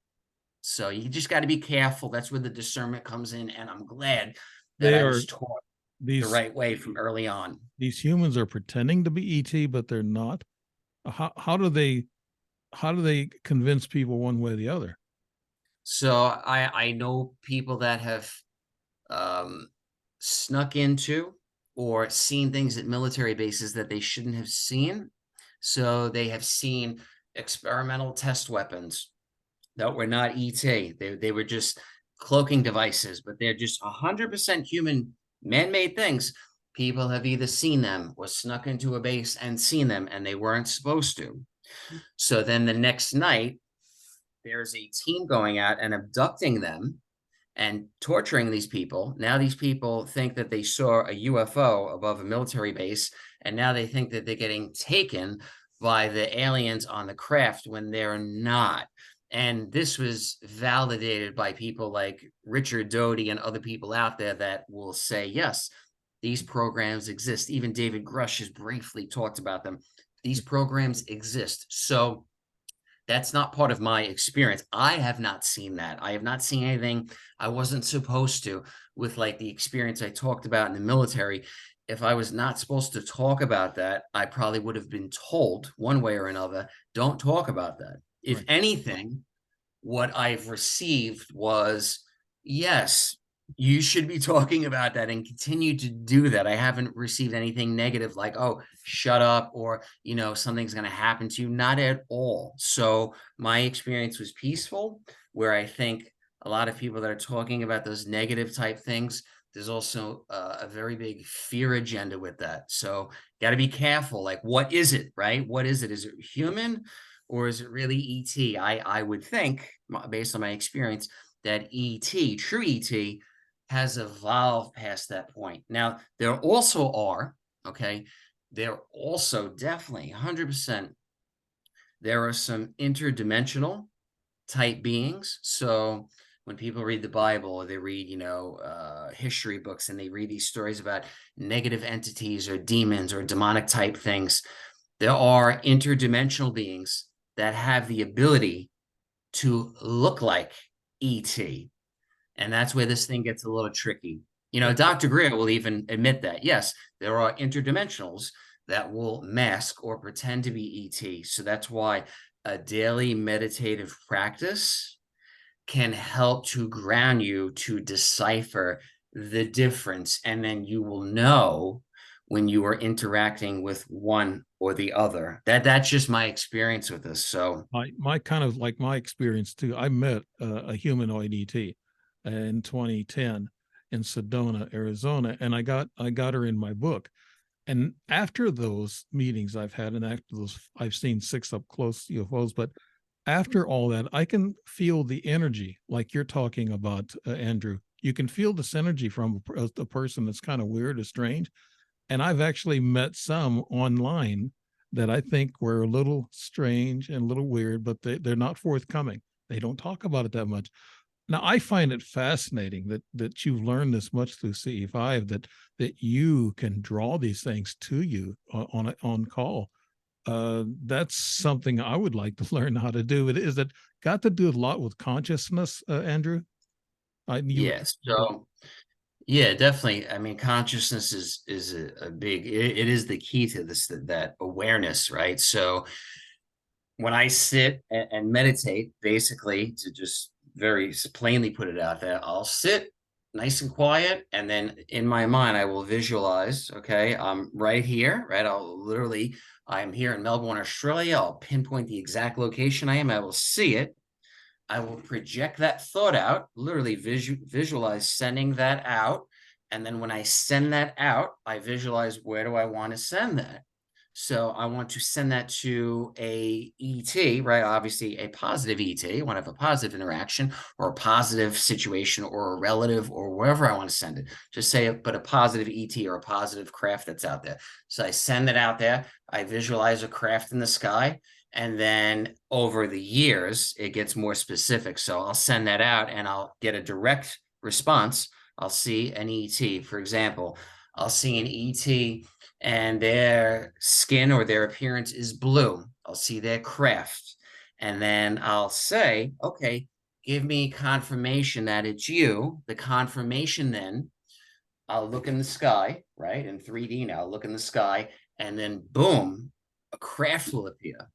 So you just got to be careful. That's where the discernment comes in. And I'm glad that They I are was taught the these right way from early on. these humans are pretending to be ET, but they're not. How do they convince people one way or the other? So I know people that have um, snuck into or seen things at military bases that they shouldn't have seen. So they have seen experimental test weapons that were not ET. They were just cloaking devices, but they're just 100% human man-made things. People have either seen them or snuck into a base and seen them, and they weren't supposed to. So then the next night, there's a team going out and abducting them and torturing these people. Now these people think that they saw a UFO above a military base, and now they think that they're getting taken by the aliens on the craft when they're not. And this was validated by people like Richard Doty and other people out there that will say, yes, these programs exist. Even David Grush has briefly talked about them. These programs exist. So that's not part of my experience. I have not seen that. I have not seen anything I wasn't supposed to with like the experience I talked about in the military. If I was not supposed to talk about that, I probably would have been told one way or another, don't talk about that. If Right. anything, what I've received was, yes, You should be talking about that and continue to do that. I haven't received anything negative like, oh, shut up, or, something's going to happen to you. Not at all. So my experience was peaceful, where I think a lot of people that are talking about those negative type things, there's also a very big fear agenda with that. So got to be careful. Like, what is it, right? What is it? Is it human, or is it really ET? I would think, based on my experience, that ET, true ET, has evolved past that point. Now, there also are, okay, there also definitely 100%, there are some interdimensional type beings. So when people read the Bible, or they read, history books, and they read these stories about negative entities or demons or demonic type things, there are interdimensional beings that have the ability to look like ET. And that's where this thing gets a little tricky. Dr. Greer will even admit that, yes, there are interdimensionals that will mask or pretend to be ET. So that's why a daily meditative practice can help to ground you to decipher the difference. And then you will know when you are interacting with one or the other. That's just my experience with this. So My kind of like my experience too. I met a humanoid ET in 2010 in Sedona, Arizona, and I got her in my book. And after those meetings I've had, and after those, I've seen 6 up close UFOs. But after all that, I can feel the energy, like you're talking about, Andrew. You can feel this energy from a person that's kind of weird or strange. And I've actually met some online that I think were a little strange and a little weird, but they're not forthcoming. They don't talk about it that much. Now, I find it fascinating that you've learned this much through CE5, that you can draw these things to you on call. That's something I would like to learn how to do. Is it got to do a lot with consciousness, Andrew? You yes. So yeah, definitely. I mean, consciousness is a big, it is the key to this, that awareness, right? So when I sit and meditate, basically, to just very plainly put it out there, I'll sit nice and quiet, and then in my mind, I will visualize, okay, I'm right here, right? I'm here in Melbourne, Australia. I'll pinpoint the exact location I am. I will see it. I will project that thought out, literally visualize sending that out. And then when I send that out, I visualize, where do I want to send that? So I want to send that to a ET, right? Obviously a positive ET. I want to have a positive interaction or a positive situation or a relative or wherever I want to send it. Just say it, but a positive ET or a positive craft that's out there. So I send it out there. I visualize a craft in the sky. And then over the years, it gets more specific. So I'll send that out and I'll get a direct response. I'll see an ET, for example. I'll see an ET and their skin or their appearance is blue. I'll see their craft. And then I'll say, okay, give me confirmation that it's you. The confirmation, then I'll look in the sky, right? In 3D now, I'll look in the sky, and then boom, a craft will appear.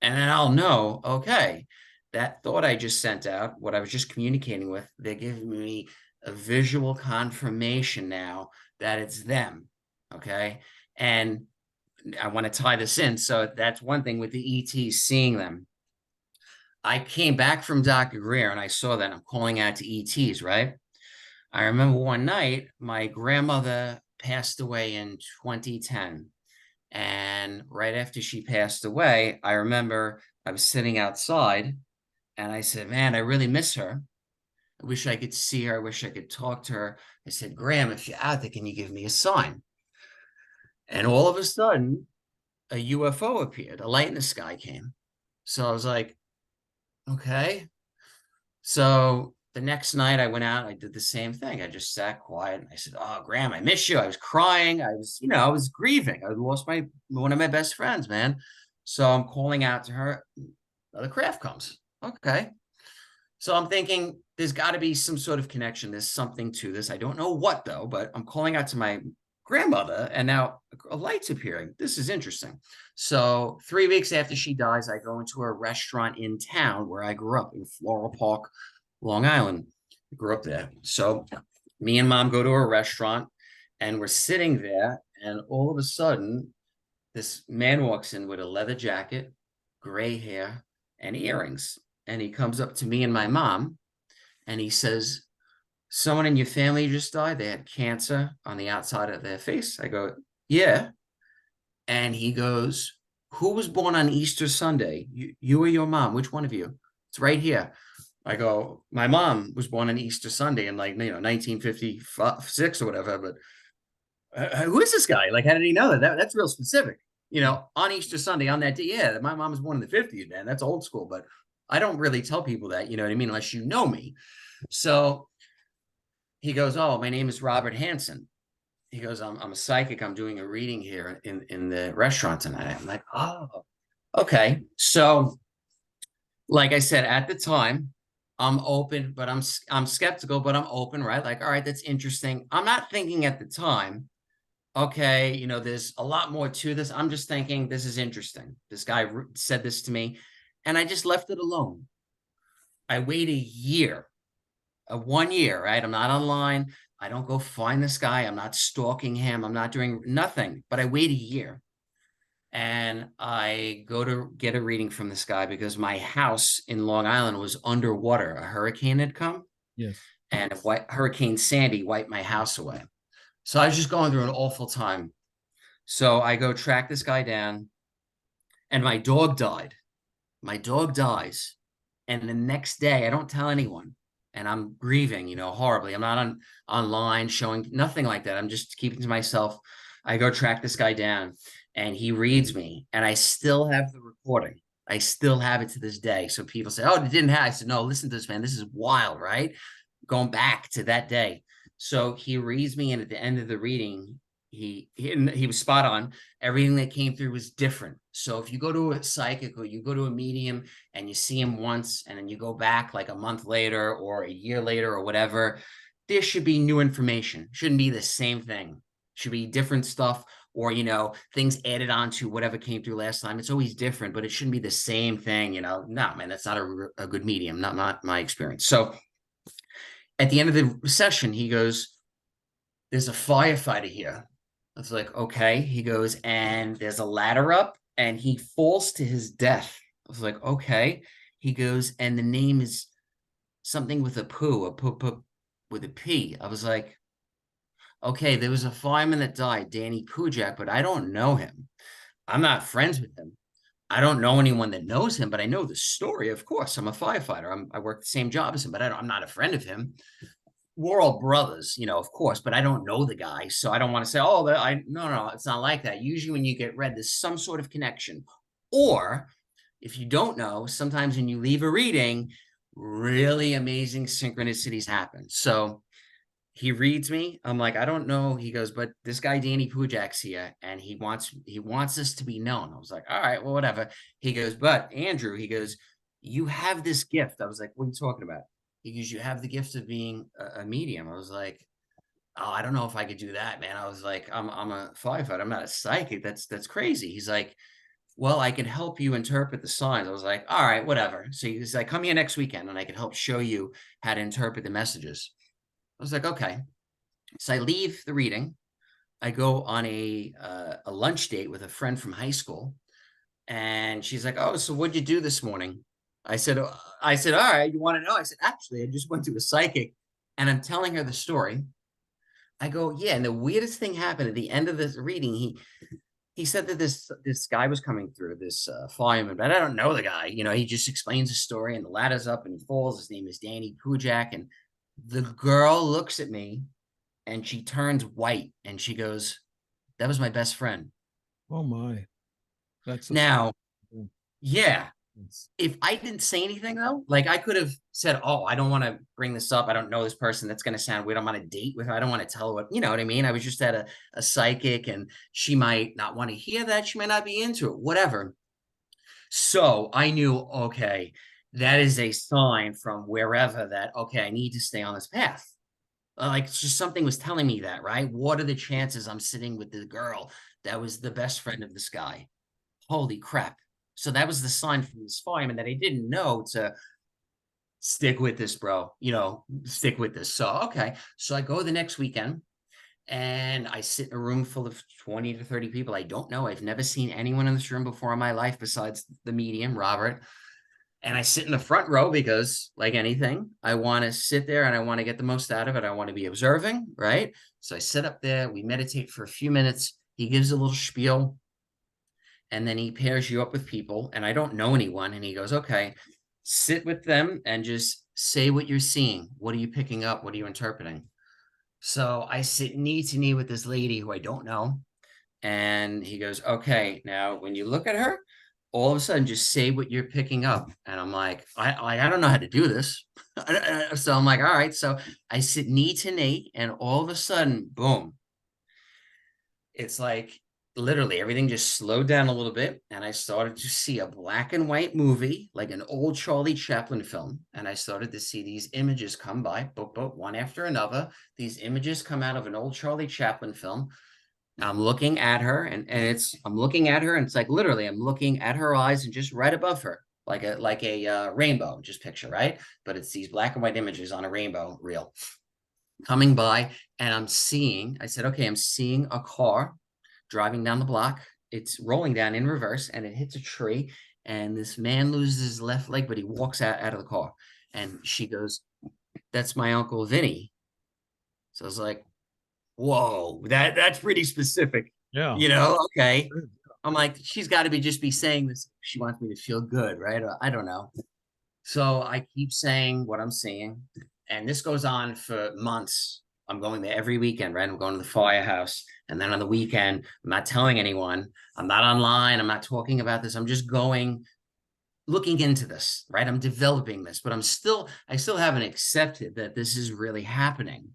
And then I'll know, okay, that thought I just sent out, what I was just communicating with, they're giving me a visual confirmation now that it's them. Okay. And I want to tie this in. So that's one thing with the ETs, seeing them. I came back from Dr. Greer and I saw that. I'm calling out to ETs, right? I remember one night my grandmother passed away in 2010. And right after she passed away, I remember I was sitting outside and I said, man, I really miss her. I wish I could see her. I wish I could talk to her. I said, Graham, if you're out there, can you give me a sign? And all of a sudden, a UFO appeared, a light in the sky came. So I was like, okay. So the next night I went out, I did the same thing. I just sat quiet and I said, oh, Graham, I miss you. I was crying. I was grieving. I lost one of my best friends, man. So I'm calling out to her. Another craft comes. Okay. So I'm thinking there's got to be some sort of connection. There's something to this. I don't know what though, but I'm calling out to my grandmother and now a light's appearing. This is interesting. So 3 weeks after she dies, I go into a restaurant in town where I grew up in Floral Park, Long Island. I grew up there. So Me and mom go to a restaurant and we're sitting there, and all of a sudden, this man walks in with a leather jacket, gray hair, and earrings. And he comes up to me and my mom and he says, "Someone in your family just died. They had cancer on the outside of their face." I go, "Yeah." And he goes, "Who was born on Easter Sunday? You or your mom? Which one of you?" "It's right here." I go, "My mom was born on Easter Sunday in, like, 1956 or whatever." But who is this guy? Like, how did he know that? That's real specific. On Easter Sunday, on that day, yeah, my mom was born in the 50s, man. That's old school. But I don't really tell people that, you know what I mean, unless you know me. So he goes, "Oh, my name is Robert Hansen." He goes, I'm a psychic. I'm doing a reading here in the restaurant tonight." I'm like, "Oh, okay." So, like I said, at the time, I'm open, but I'm skeptical, but I'm open, right? Like, all right, that's interesting. I'm not thinking at the time, okay, there's a lot more to this. I'm just thinking, this is interesting. This guy said this to me, and I just left it alone. I wait a year, 1 year, right? I'm not online. I don't go find this guy. I'm not stalking him. I'm not doing nothing, but I wait a year. And I go to get a reading from this guy because my house in Long Island was underwater. A hurricane had come, Yes. and Hurricane Sandy wiped my house away. So I was just going through an awful time. So I go track this guy down, and my dog died. My dog dies. And the next day, I don't tell anyone. And I'm grieving, horribly. I'm not online showing nothing like that. I'm just keeping to myself. I go track this guy down, and he reads me, and I still have the recording. I still have it to this day. So people say, "Oh, it didn't have." I said, "No, listen to this, man. This is wild, right?" Going back to that day. So he reads me, and at the end of the reading, he was spot on. Everything that came through was different. So if you go to a psychic or you go to a medium and you see him once, and then you go back like a month later or a year later or whatever, there should be new information. Shouldn't be the same thing. Should be different stuff, or things added on to whatever came through last time. It's always different, but it shouldn't be the same thing. No, man, that's not a good medium. Not my experience. So at the end of the session, he goes, "There's a firefighter here." I was like, "Okay." He goes, "And there's a ladder up, and he falls to his death." I was like, "Okay." He goes, "And the name is something with a poo, with a P." I was like, "Okay, there was a fireman that died, Danny Pujak, but I don't know him. I'm not friends with him. I don't know anyone that knows him, but I know the story. Of course, I'm a firefighter. I work the same job as him, but I'm not a friend of him. We're all brothers, of course, but I don't know the guy. So I don't want to say, oh, no, it's not like that. Usually when you get read, there's some sort of connection. Or if you don't know, sometimes when you leave a reading, really amazing synchronicities happen." So he reads me. I'm like, "I don't know." He goes, "But this guy, Danny Pujak's here, and he wants this to be known." I was like, "All right, well, whatever." He goes, "But Andrew," he goes, "you have this gift." I was like, "What are you talking about?" He goes, "You have the gift of being a medium." I was like, "Oh, I don't know if I could do that, man." I was like, I'm a firefighter. I'm not a psychic. That's crazy." He's like, "Well, I can help you interpret the signs." I was like, "All right, whatever." So he's like, "Come here next weekend, and I can help show you how to interpret the messages." I was like, "Okay." So I leave the reading. I go on a lunch date with a friend from high school, and she's like, "Oh, so what'd you do this morning?" I said, "All right, you want to know?" I said, "Actually, I just went to a psychic," and I'm telling her the story. I go, "Yeah," and the weirdest thing happened at the end of this reading. He said that this guy was coming through, this fireman, but I don't know the guy. He just explains the story, and the ladder's up, and he falls. His name is Danny Pujak, and the girl looks at me, and she turns white, and she goes, "That was my best friend." Oh my. That's a Now, yeah. yeah, if I didn't say anything though, like I could have said, "Oh, I don't want to bring this up. I don't know this person. That's going to sound weird. I'm on a date with her. I don't want to tell her what," you know what I mean? I was just at a psychic, and she might not want to hear that. She might not be into it, whatever. So I knew, okay, that is a sign from wherever that, okay, I need to stay on this path. Like, it's just something was telling me that, right? What are the chances I'm sitting with the girl that was the best friend of this guy? Holy crap. So that was the sign from this fireman that I didn't know to stick with this, bro. Stick with this. So, okay. So I go the next weekend and I sit in a room full of 20 to 30 people I don't know. I've never seen anyone in this room before in my life besides the medium, Robert. And I sit in the front row because, like anything, I want to sit there and I want to get the most out of it. I want to be observing, right? So I sit up there, we meditate for a few minutes. He gives a little spiel, and then he pairs you up with people. And I don't know anyone. And he goes, okay, sit with them and just say what you're seeing. What are you picking up? What are you interpreting? So I sit knee to knee with this lady who I don't know. And he goes, okay, now when you look at her, all of a sudden just say what you're picking up. And I'm like, I don't know how to do this. So I'm like, all right. So I sit knee to knee, and all of a sudden, boom, it's like literally everything just slowed down a little bit. And I started to see a black and white movie, like an old Charlie Chaplin film. And I started to see these images come by, but one after another. These images come out of an old Charlie Chaplin film. I'm looking at her, and I'm looking at her, and it's like literally I'm looking at her eyes and just right above her, like a rainbow, just picture, right? But it's these black and white images on a rainbow reel coming by, and I said, okay, I'm seeing a car driving down the block. It's rolling down in reverse, and it hits a tree, and this man loses his left leg, but he walks out of the car. And she goes, that's my Uncle Vinny. So I was like, whoa, that's pretty specific. Yeah. Okay. I'm like, she's got to be saying this. She wants me to feel good, right? I don't know. So I keep saying what I'm seeing. And this goes on for months. I'm going there every weekend, right? I'm going to the firehouse. And then on the weekend, I'm not telling anyone. I'm not online. I'm not talking about this. I'm just going, looking into this, right? I'm developing this, but I still haven't accepted that this is really happening.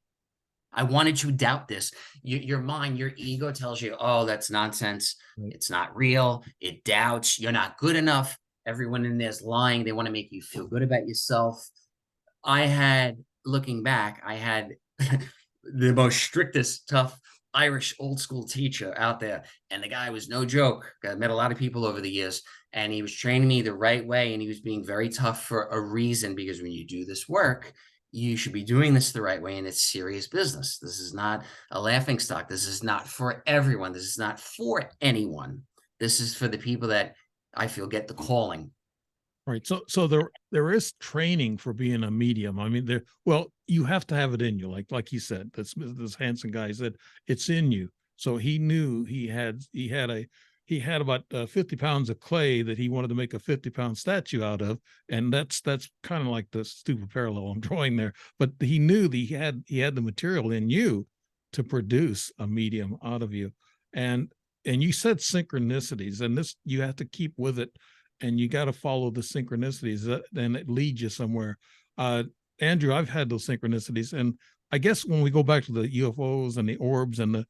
I wanted to doubt this. Your mind, your ego tells you, oh, that's nonsense. It's not real. It doubts. You're not good enough. Everyone in there's lying. They want to make you feel good about yourself. Looking back, I had the most strictest, tough Irish old school teacher out there. And the guy was no joke. I met a lot of people over the years, and he was training me the right way. And he was being very tough for a reason, because when you do this work, you should be doing this the right way, and it's serious business. This is not a laughing stock. This is not for everyone. This is not for anyone. This is for the people that I feel get the calling. Right. So there is training for being a medium. I mean, you have to have it in you. Like he said, this Hanson guy said it's in you. So he knew he had about 50 pounds of clay that he wanted to make a 50-pound statue out of. And that's kind of like the stupid parallel I'm drawing there. But he knew that he had the material in you to produce a medium out of you. And you said synchronicities, and this, you have to keep with it, and you got to follow the synchronicities, and it leads you somewhere. Andrew, I've had those synchronicities, and I guess when we go back to the UFOs and the orbs and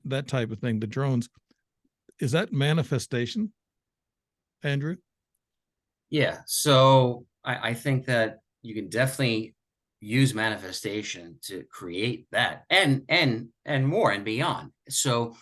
that type of thing, the drones, is that manifestation, Andrew? Yeah. So I think that you can definitely use manifestation to create that and more and beyond. So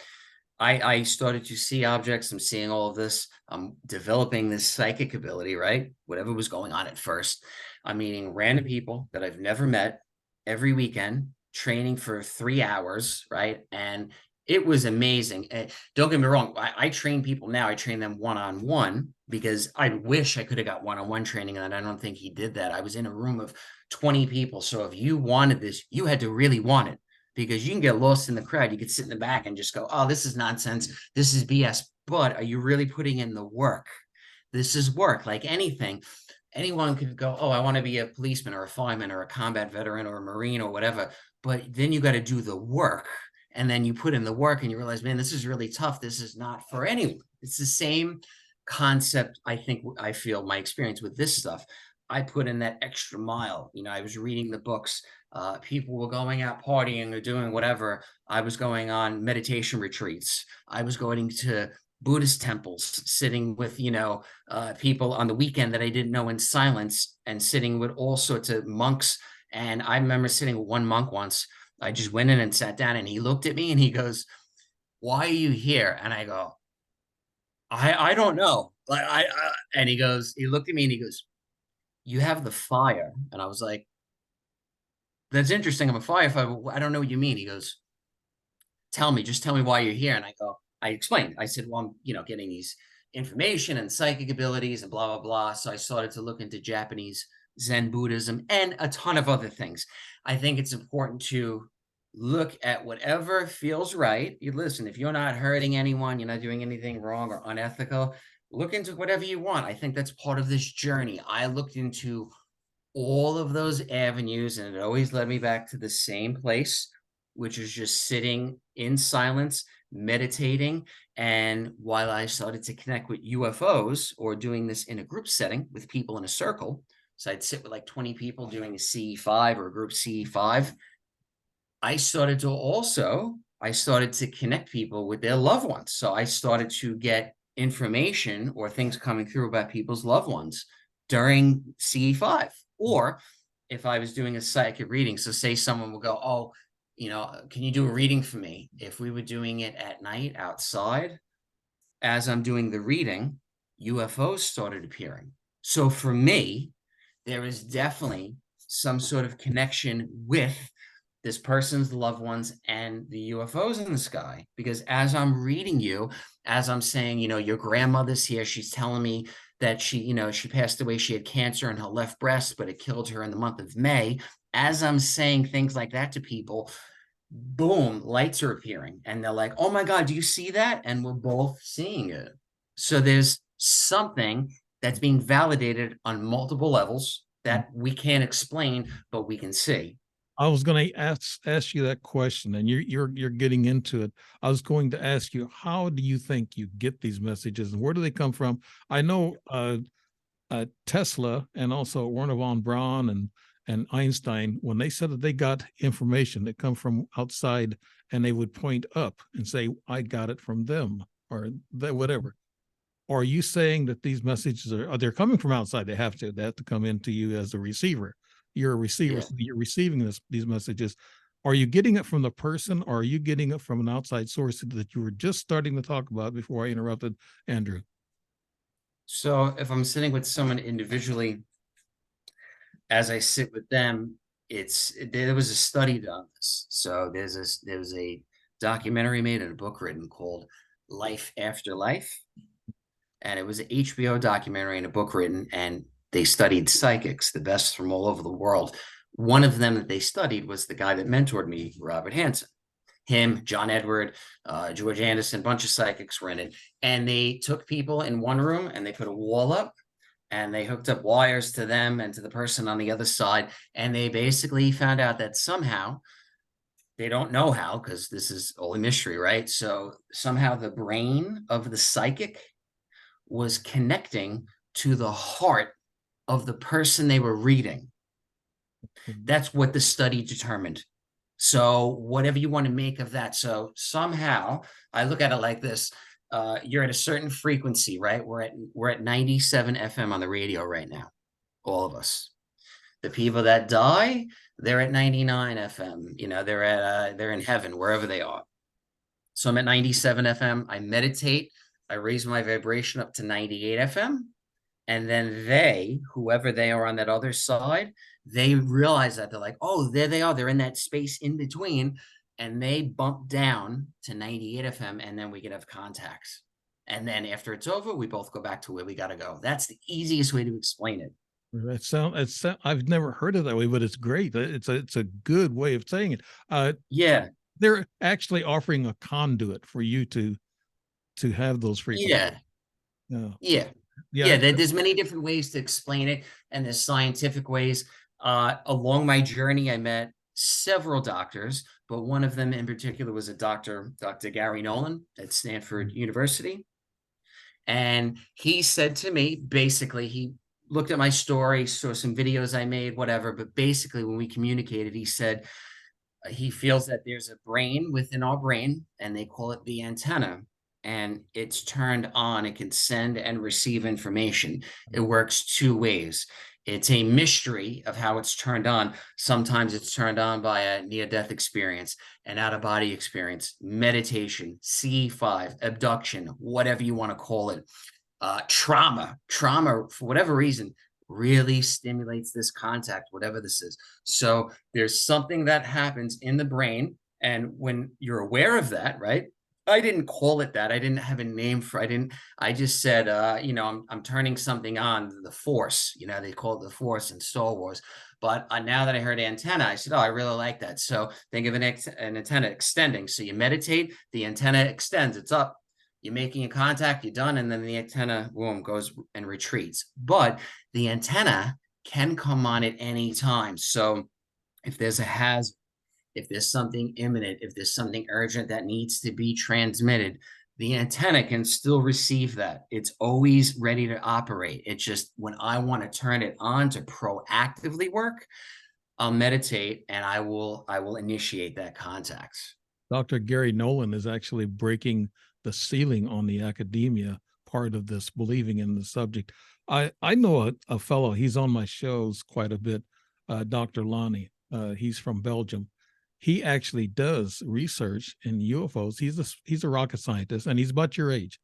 I started to see objects. I'm seeing all of this. I'm developing this psychic ability, right? Whatever was going on at first. I'm meeting random people that I've never met every weekend, training for 3 hours, right? And it was amazing. Don't get me wrong. I train people now. I train them one-on-one, because I wish I could have got one-on-one training, and I don't think he did that. I was in a room of 20 people. So if you wanted this, you had to really want it, because you can get lost in the crowd. You could sit in the back and just go, oh, this is nonsense. This is BS. But are you really putting in the work? This is work. Like anything. Anyone could go, oh, I want to be a policeman or a fireman or a combat veteran or a Marine or whatever. But then you got to do the work. And then you put in the work and you realize, man, this is really tough. This is not for anyone. It's the same concept. I feel my experience with this stuff. I put in that extra mile. I was reading the books. People were going out partying or doing whatever. I was going on meditation retreats. I was going to Buddhist temples, sitting with, people on the weekend that I didn't know in silence, and sitting with all sorts of monks. And I remember sitting with one monk once. I just went in and sat down, and he looked at me and he goes, why are you here? And I go, I don't know. And he looked at me and he goes, you have the fire. And I was like, that's interesting. I'm a firefighter. I don't know what you mean. He goes, just tell me why you're here. And I explained. I said, well, I'm, getting these information and psychic abilities and blah, blah, blah. So I started to look into Japanese Zen Buddhism and a ton of other things. I think it's important to look at whatever feels right. You listen, if you're not hurting anyone, you're not doing anything wrong or unethical, look into whatever you want. I think that's part of this journey. I looked into all of those avenues, and it always led me back to the same place, which is just sitting in silence, meditating. And while I started to connect with UFOs, or doing this in a group setting with people in a circle, so I'd sit with like 20 people doing a CE5 or a group CE5, I started to connect people with their loved ones. So I started to get information or things coming through about people's loved ones during CE5. Or if I was doing a psychic reading, so say someone will go, oh, can you do a reading for me? If we were doing it at night outside, as I'm doing the reading, UFOs started appearing. So for me, there is definitely some sort of connection with this person's loved ones and the UFOs in the sky. Because as I'm reading you, as I'm saying, your grandmother's here, she's telling me that she passed away, she had cancer in her left breast, but it killed her in the month of May. As I'm saying things like that to people, boom, lights are appearing. And they're like, oh my God, do you see that? And we're both seeing it. So there's something that's being validated on multiple levels that we can't explain, but we can see. I was going to ask you that question, and you're getting into it. I was going to ask you, how do you think you get these messages, and where do they come from? I know Tesla and also Werner von Braun and Einstein, when they said that they got information that come from outside, and they would point up and say, "I got it from them," or that whatever. Are you saying that these messages are they're coming from outside? They have to come into you as a receiver. You're a receiver, Yeah. so you're receiving these messages. Are you getting it from the person, or are you getting it from an outside source that you were just starting to talk about before I interrupted Andrew? So if I'm sitting with someone individually, as I sit with them, there was a study on this. So there was a documentary made and a book written called Life After Life. And it was an HBO documentary and a book written, and they studied psychics, the best from all over the world. One of them that they studied was the guy that mentored me, Robert Hansen. Him, John Edward, George Anderson, a bunch of psychics were in it. And they took people in one room and they put a wall up, and they hooked up wires to them and to the person on the other side. And they basically found out that somehow, they don't know how, because this is all a mystery, right? So somehow the brain of the psychic was connecting to the heart of the person they were reading. That's what the study determined. So whatever you want to make of that. So somehow I look at it like this. You're at a certain frequency, right? We're at 97 FM on the radio right now, all of us. The people that die, they're at 99 FM. They're in heaven, wherever they are. So I'm at 97 FM. I meditate. I raise my vibration up to 98 FM. And then whoever they are on that other side, they realize that they're like, oh, there they are. They're in that space in between. And they bump down to 98 FM, and then we can have contacts. And then after it's over, we both go back to where we got to go. That's the easiest way to explain it. I've never heard it that way, but it's great. It's a good way of saying it. Yeah. They're actually offering a conduit for you to have those frequencies. Yeah. There's many different ways to explain it, and there's scientific ways. Along my journey, I met several doctors, but one of them in particular was Dr. Gary Nolan at Stanford University. And he said to me, basically, he looked at my story, saw some videos I made, whatever. But basically, when we communicated, he said he feels that there's a brain within our brain, and they call it the antenna. And it's turned on. It can send and receive information. It works two ways. It's a mystery of how it's turned on. Sometimes it's turned on by a near-death experience, an out-of-body experience, meditation, CE5, abduction, whatever you want to call it. Trauma, for whatever reason, really stimulates this contact, whatever this is. So there's something that happens in the brain. And when you're aware of that, right? I didn't call it that. I didn't have a name for, I just said, I'm turning something on, the force, they call it the force in Star Wars. But now that I heard antenna, I said, oh, I really like that. So think of an antenna extending. So you meditate, the antenna extends, it's up, you're making a contact, you're done, and then the antenna, boom, goes and retreats. But the antenna can come on at any time. So if there's a hazard, if there's something imminent, if there's something urgent that needs to be transmitted, the antenna can still receive that. It's always ready to operate. It's just when I want to turn it on to proactively work, I'll meditate and I will initiate that contact. Dr. Gary Nolan is actually breaking the ceiling on the academia part of this, believing in the subject. I know a fellow, he's on my shows quite a bit, Dr. Lonnie. He's from Belgium. He actually does research in UFOs. He's a rocket scientist, and he's about your age,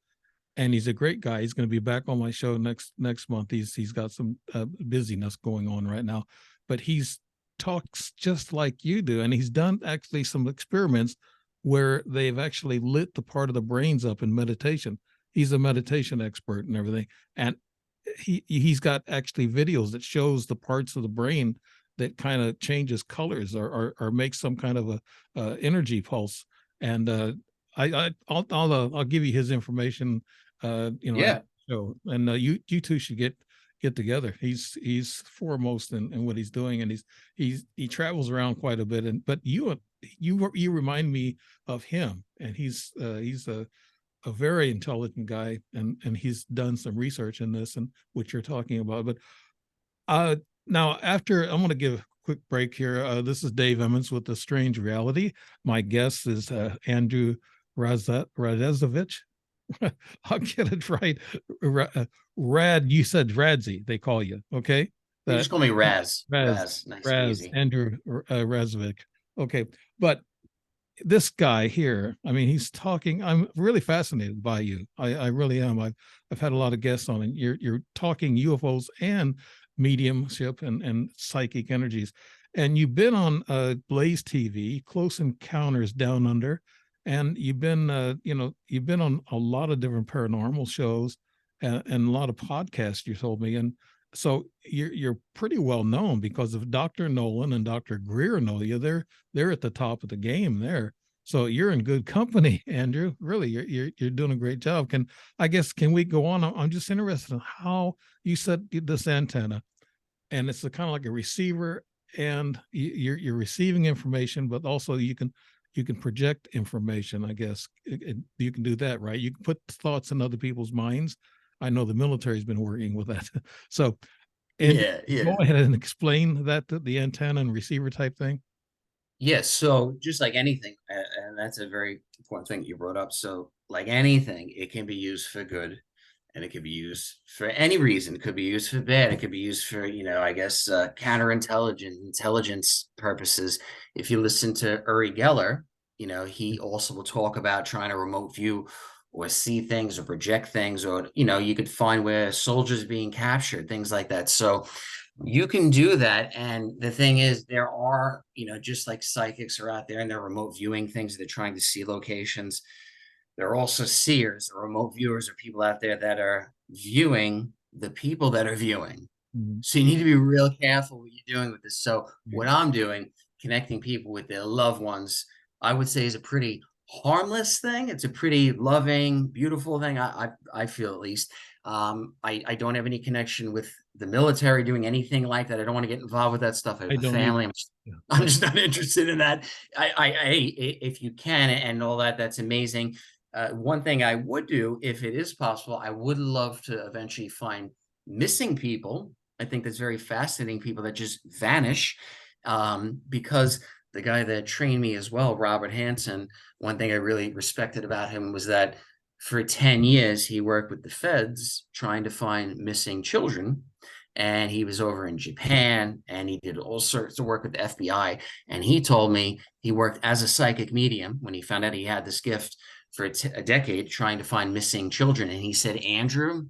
and he's a great guy. He's going to be back on my show next month. He's got some busyness going on right now, but he's talks just like you do, and he's done actually some experiments where they've actually lit the part of the brains up in meditation. He's a meditation expert and everything, and he's got actually videos that shows the parts of the brain that kind of changes colors or makes some kind of a energy pulse. And I'll give you his information. Yeah. So and you two should get together. He's foremost in what he's doing, and he travels around quite a bit. And but you remind me of him, and he's a very intelligent guy, and he's done some research in this and what you're talking about. But now, after I'm going to give a quick break here. This is Dave Emmons with The Strange Reality. My guest is Andrew Radziewicz. I'll get it right. Rad, you said Radzi, they call you, okay? You just call me Raz. Raz, Nice and easy. Andrew Radziewicz. Okay, but this guy here, I mean, he's talking. I'm really fascinated by you. I really am. I've had a lot of guests on, and you're talking UFOs and mediumship and psychic energies, and you've been on Blaze TV, Close Encounters Down Under, and you've been you've been on a lot of different paranormal shows and a lot of podcasts, you told me. And so you're pretty well known, because if Dr. Nolan and Dr. Greer know you, they're at the top of the game there. So you're in good company, Andrew. Really, you're doing a great job. Can we go on? I'm just interested in how you set this antenna, and it's kind of like a receiver, and you're receiving information, but also you can project information. I guess you can do that, right? You can put thoughts in other people's minds. I know the military's been working with that. So, and yeah. go ahead and explain that, the antenna and receiver type thing. Yes. So just like anything, and that's a very important thing you brought up. So like anything, it can be used for good, and it could be used for any reason. It could be used for bad. It could be used for, I guess, intelligence purposes. If you listen to Uri Geller, he also will talk about trying to remote view or see things or project things, or, you could find where soldiers are being captured, things like that. So you can do that. And the thing is, there are, just like psychics are out there and they're remote viewing things, they're trying to see locations. There are also seers or remote viewers, or people out there that are viewing the people that are viewing. Mm-hmm. So you need to be real careful what you're doing with this. So what I'm doing, connecting people with their loved ones, I would say is a pretty harmless thing. It's a pretty loving, beautiful thing. I feel, at least. I don't have any connection with the military doing anything like that. I don't want to get involved with that stuff. I have a family. I'm just not interested in that. If you can and all that, that's amazing. One thing I would do, if it is possible, I would love to eventually find missing people. I think that's very fascinating, people that just vanish, because the guy that trained me as well, Robert Hansen, one thing I really respected about him was that for 10 years, he worked with the feds trying to find missing children. And he was over in Japan, and he did all sorts of work with the FBI. And he told me he worked as a psychic medium when he found out he had this gift for a decade, trying to find missing children. And he said, Andrew,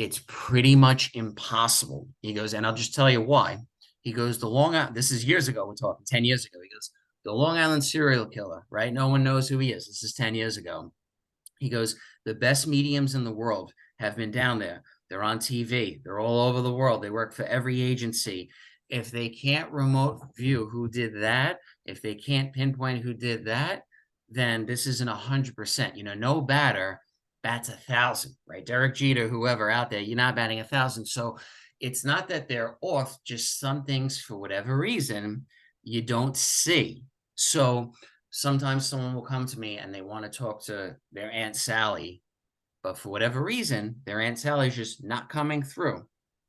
it's pretty much impossible. He goes, and I'll just tell you why. He goes, the Long Island, this is years ago, we're talking 10 years ago. He goes, the Long Island serial killer, right? No one knows who he is. This is 10 years ago. He goes, the best mediums in the world have been down there. They're on TV. They're all over the world. They work for every agency. If they can't remote view who did that, if they can't pinpoint who did that, then this isn't 100%. You know, no batter bats 1,000, right? Derek Jeter, whoever out there, you're not batting 1,000. So it's not that they're off, just some things for whatever reason you don't see. So sometimes someone will come to me and they want to talk to their Aunt Sally, but for whatever reason, their Aunt Sally's just not coming through.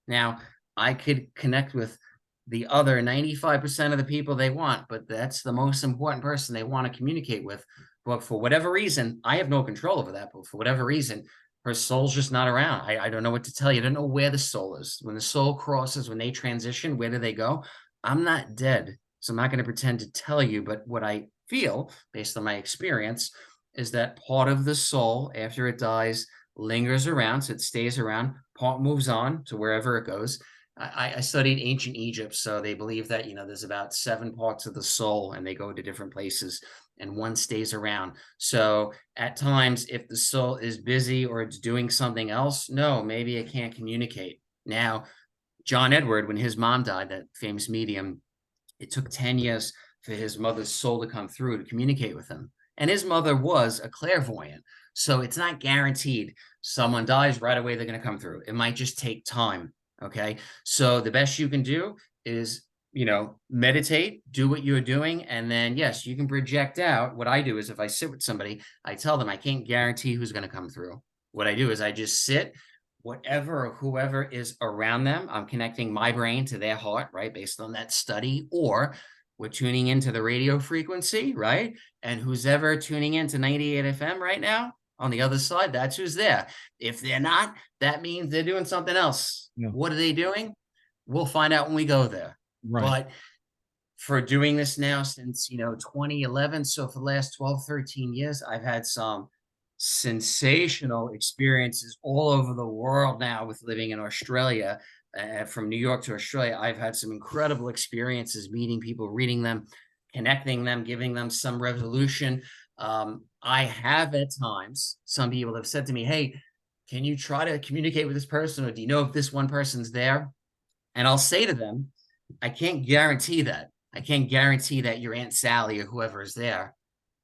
Now, I could connect with the other 95% of the people they want, but that's the most important person they want to communicate with. But for whatever reason, I have no control over that, but for whatever reason, her soul's just not around. I don't know what to tell you. I don't know where the soul is. When the soul crosses, when they transition, where do they go? I'm not dead, so I'm not going to pretend to tell you, but what I feel, based on my experience, is that part of the soul, after it dies, lingers around, so it stays around, part moves on to wherever it goes. I studied ancient Egypt, so they believe that, you know, there's about 7 parts of the soul and they go to different places and one stays around. So at times, if the soul is busy or it's doing something else, no, maybe it can't communicate. Now, John Edward, when his mom died, that famous medium, it took 10 years for his mother's soul to come through to communicate with him. And his mother was a clairvoyant. So it's not guaranteed someone dies right away, they're going to come through. It might just take time. Okay. So the best you can do is, you know, meditate, do what you're doing. And then, yes, you can project out. What I do is if I sit with somebody, I tell them I can't guarantee who's going to come through. What I do is I just sit, whatever or whoever is around them. I'm connecting my brain to their heart, right? Based on that study, or we're tuning into the radio frequency, right? And who's ever tuning into 98 FM right now, on the other side, that's who's there. If they're not, that means they're doing something else. Yeah. What are they doing? We'll find out when we go there. Right. But for doing this now since, 2011, so for the last 12, 13 years, I've had some sensational experiences all over the world now with living in Australia. From New York to Australia, I've had some incredible experiences meeting people, reading them, connecting them, giving them some resolution. I have at times, some people have said to me, hey, can you try to communicate with this person? Or do you know if this one person's there? And I'll say to them, I can't guarantee that. I can't guarantee that your Aunt Sally or whoever is there,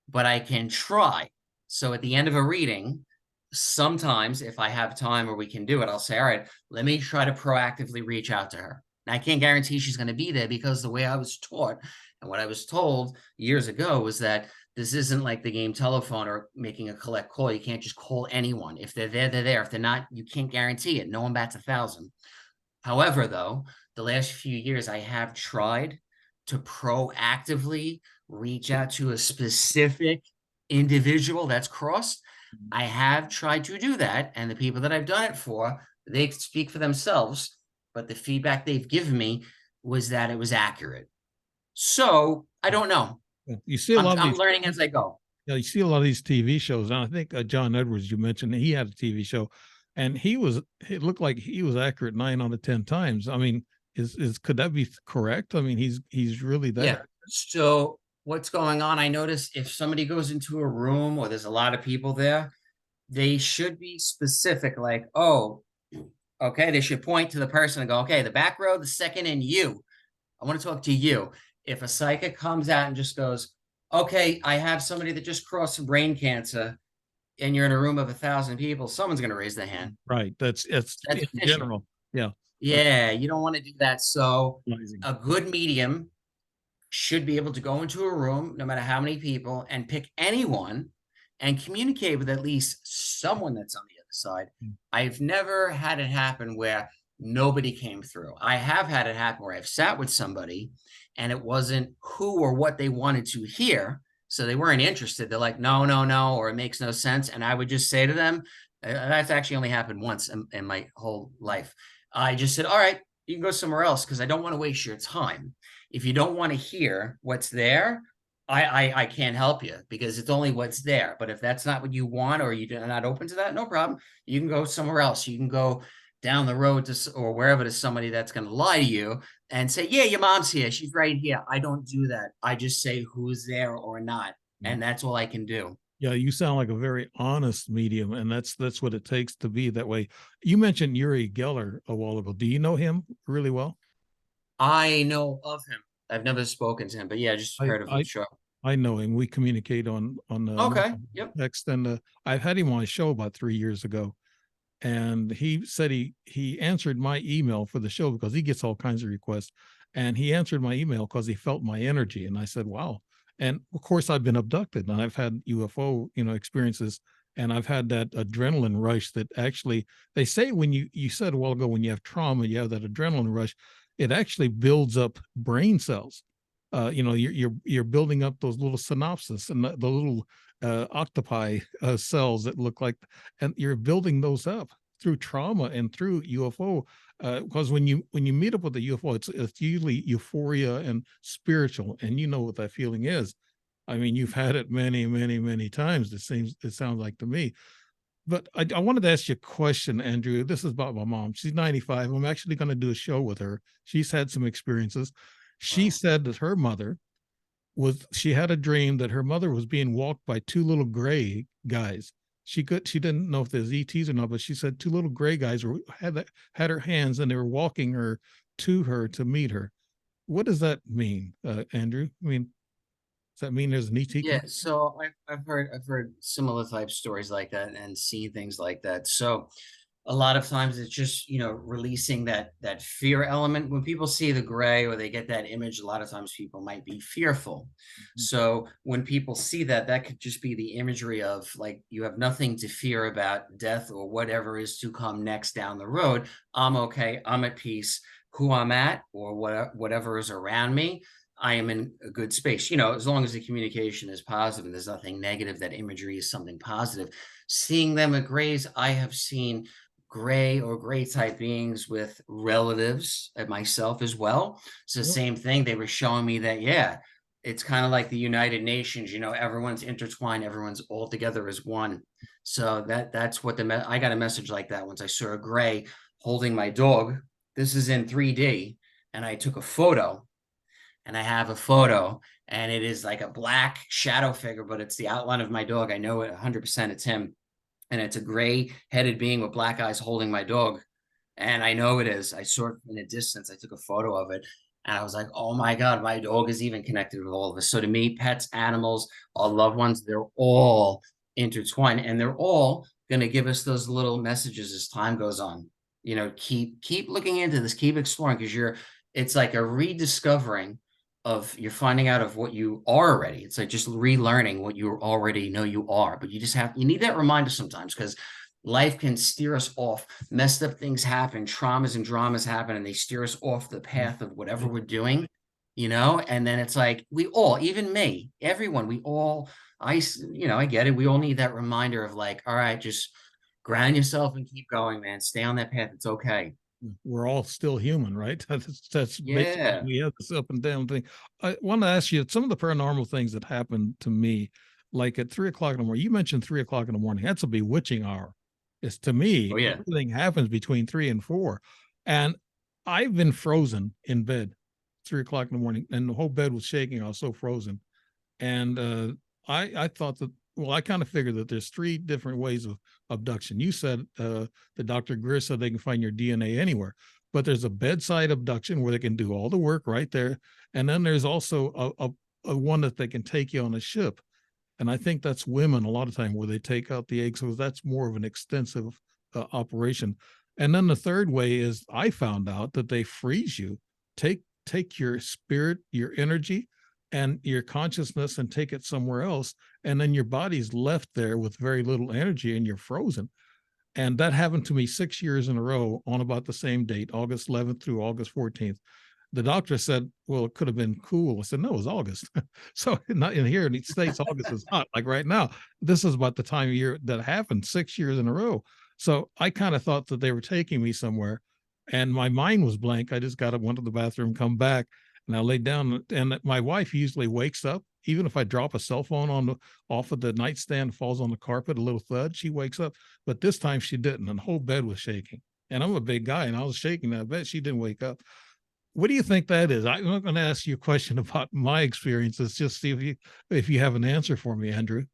but I can try. So at the end of a reading, sometimes if I have time or we can do it, I'll say, all right, let me try to proactively reach out to her. And I can't guarantee she's going to be there, because the way I was taught and what I was told years ago was that this isn't like the game telephone or making a collect call. You can't just call anyone. If they're there, they're there. If they're not, you can't guarantee it. No one bats 1,000. However, though, the last few years, I have tried to proactively reach out to a specific individual that's crossed. I have tried to do that, and the people that I've done it for, they speak for themselves, but the feedback they've given me was that it was accurate. So I don't know. You see a lot I'm learning as I go. Yeah, you see a lot of these TV shows, and I think John Edwards, you mentioned, he had a TV show, and it looked like he was accurate 9 out of 10 times. I mean, could that be correct? I mean, he's really that. Yeah. So what's going on? I notice if somebody goes into a room or there's a lot of people there, they should be specific, like, oh, okay, they should point to the person and go, okay, the back row, the second, and you. I want to talk to you. If a psychic comes out and just goes, okay, I have somebody that just crossed brain cancer, and you're in a room of 1,000 people, someone's going to raise their hand. Right. That's in general. Yeah. Yeah. You don't want to do that. So a good medium should be able to go into a room, no matter how many people, and pick anyone and communicate with at least someone that's on the other side. I've never had it happen where nobody came through. I have had it happen where I've sat with somebody and it wasn't who or what they wanted to hear. So they weren't interested. They're like, no, or it makes no sense. And I would just say to them, that's actually only happened once in my whole life. I just said, all right, you can go somewhere else, because I don't want to waste your time. If you don't want to hear what's there, I can't help you, because it's only what's there. But if that's not what you want, or you're not open to that, no problem. You can go somewhere else. You can go down the road to or wherever to somebody that's going to lie to you and say, yeah, your mom's here. She's right here. I don't do that. I just say who's there or not. And that's all I can do. Yeah, you sound like a very honest medium, and that's what it takes to be that way. You mentioned Uri Geller a while ago. Do you know him really well? I know of him. I've never spoken to him, but yeah, I just I heard of him. I Sure. I know him. We communicate on Okay. Yep. text, and I've had him on a show about 3 years ago, and he said he answered my email for the show because he gets all kinds of requests, and he answered my email because he felt my energy, and I said, "Wow." And of course, I've been abducted, and I've had UFO experiences, and I've had that adrenaline rush that actually they say when you said a while ago, when you have trauma, you have that adrenaline rush, it actually builds up brain cells. You're building up those little synapses and the little octopi cells that look like, and you're building those up through trauma and through UFO. Because when you meet up with the UFO, it's usually euphoria and spiritual, and you know what that feeling is. I mean, you've had it many, many, many times. It sounds like to me. But I wanted to ask you a question, Andrew. This is about my mom. She's 95. I'm actually going to do a show with her. She's had some experiences. She Wow. said that her mother she had a dream that her mother was being walked by two little gray guys. She didn't know if there's ETs or not, but she said two little gray guys had her hands and they were walking her to meet her. What does that mean, Andrew? I mean, does that mean there's an ET Yeah, coming? so I've heard similar type stories like that and seen things like that. So a lot of times it's just, releasing that fear element. When people see the gray or they get that image, a lot of times people might be fearful. So when people see that, that could just be the imagery of like you have nothing to fear about death or whatever is to come next down the road. I'm okay. I'm at peace. Who I'm at or whatever is around me, I am in a good space. As long as the communication is positive and there's nothing negative, that imagery is something positive. Seeing them at grays, I have seen gray or gray type beings with relatives at myself as well. It's the Yep. same thing. They were showing me that, yeah, it's kind of like the United Nations, everyone's intertwined, everyone's all together as one. So that's what I got a message like that once I saw a gray holding my dog. This is in 3D, and I took a photo, and I have a photo, and it is like a black shadow figure, but it's the outline of my dog. I know it 100% it's him, and it's a gray headed being with black eyes holding my dog. And I know it is. I saw it in a distance. I took a photo of it, and I was like, oh my God, my dog is even connected with all of us. So to me, pets, animals, our loved ones, they're all intertwined, and they're all going to give us those little messages as time goes on. Keep looking into this, keep exploring, because it's like a rediscovering you're finding out of what you are already. It's like just relearning what you already know you are, but you need that reminder sometimes, because life can steer us off. Messed up things happen, traumas and dramas happen, and they steer us off the path of whatever we're doing, and then it's like we all, even me, everyone, we all, I get it. We all need that reminder of like, all right, just ground yourself and keep going, man. Stay on that path. It's okay. We're all still human, right? That's basically, Yeah. we have this up and down thing. I want to ask you some of the paranormal things that happened to me, like at 3 o'clock in the morning. You mentioned 3 o'clock in the morning. That's a bewitching hour. It's to Oh me, yeah. everything happens between 3 and 4. And I've been frozen in bed 3 o'clock in the morning, and the whole bed was shaking. I was so frozen. And I thought that, well, I kind of figured that there's three different ways of abduction. You said the Dr. Greer said they can find your DNA anywhere, but there's a bedside abduction where they can do all the work right there, and then there's also a one that they can take you on a ship, and I think that's women a lot of time where they take out the eggs. So that's more of an extensive operation. And then the third way is I found out that they freeze you, take your spirit, your energy, and your consciousness and take it somewhere else, and then your body's left there with very little energy and you're frozen. And that happened to me 6 years in a row on about the same date, August 11th through August 14th. The doctor said, well, it could have been cool. I said, no, it was August. So not in here in the States, August is hot. Like right now, this is about the time of year that happened 6 years in a row. So I kind of thought that they were taking me somewhere, and my mind was blank. I just got up, went to the bathroom, come back, and I laid down. And my wife usually wakes up, even if I drop a cell phone off of the nightstand, falls on the carpet, a little thud, she wakes up. But this time she didn't, and the whole bed was shaking. And I'm a big guy, and I was shaking. I bet she didn't wake up. What do you think that is? I'm not going to ask you a question about my experiences. Just see if you have an answer for me, Andrew.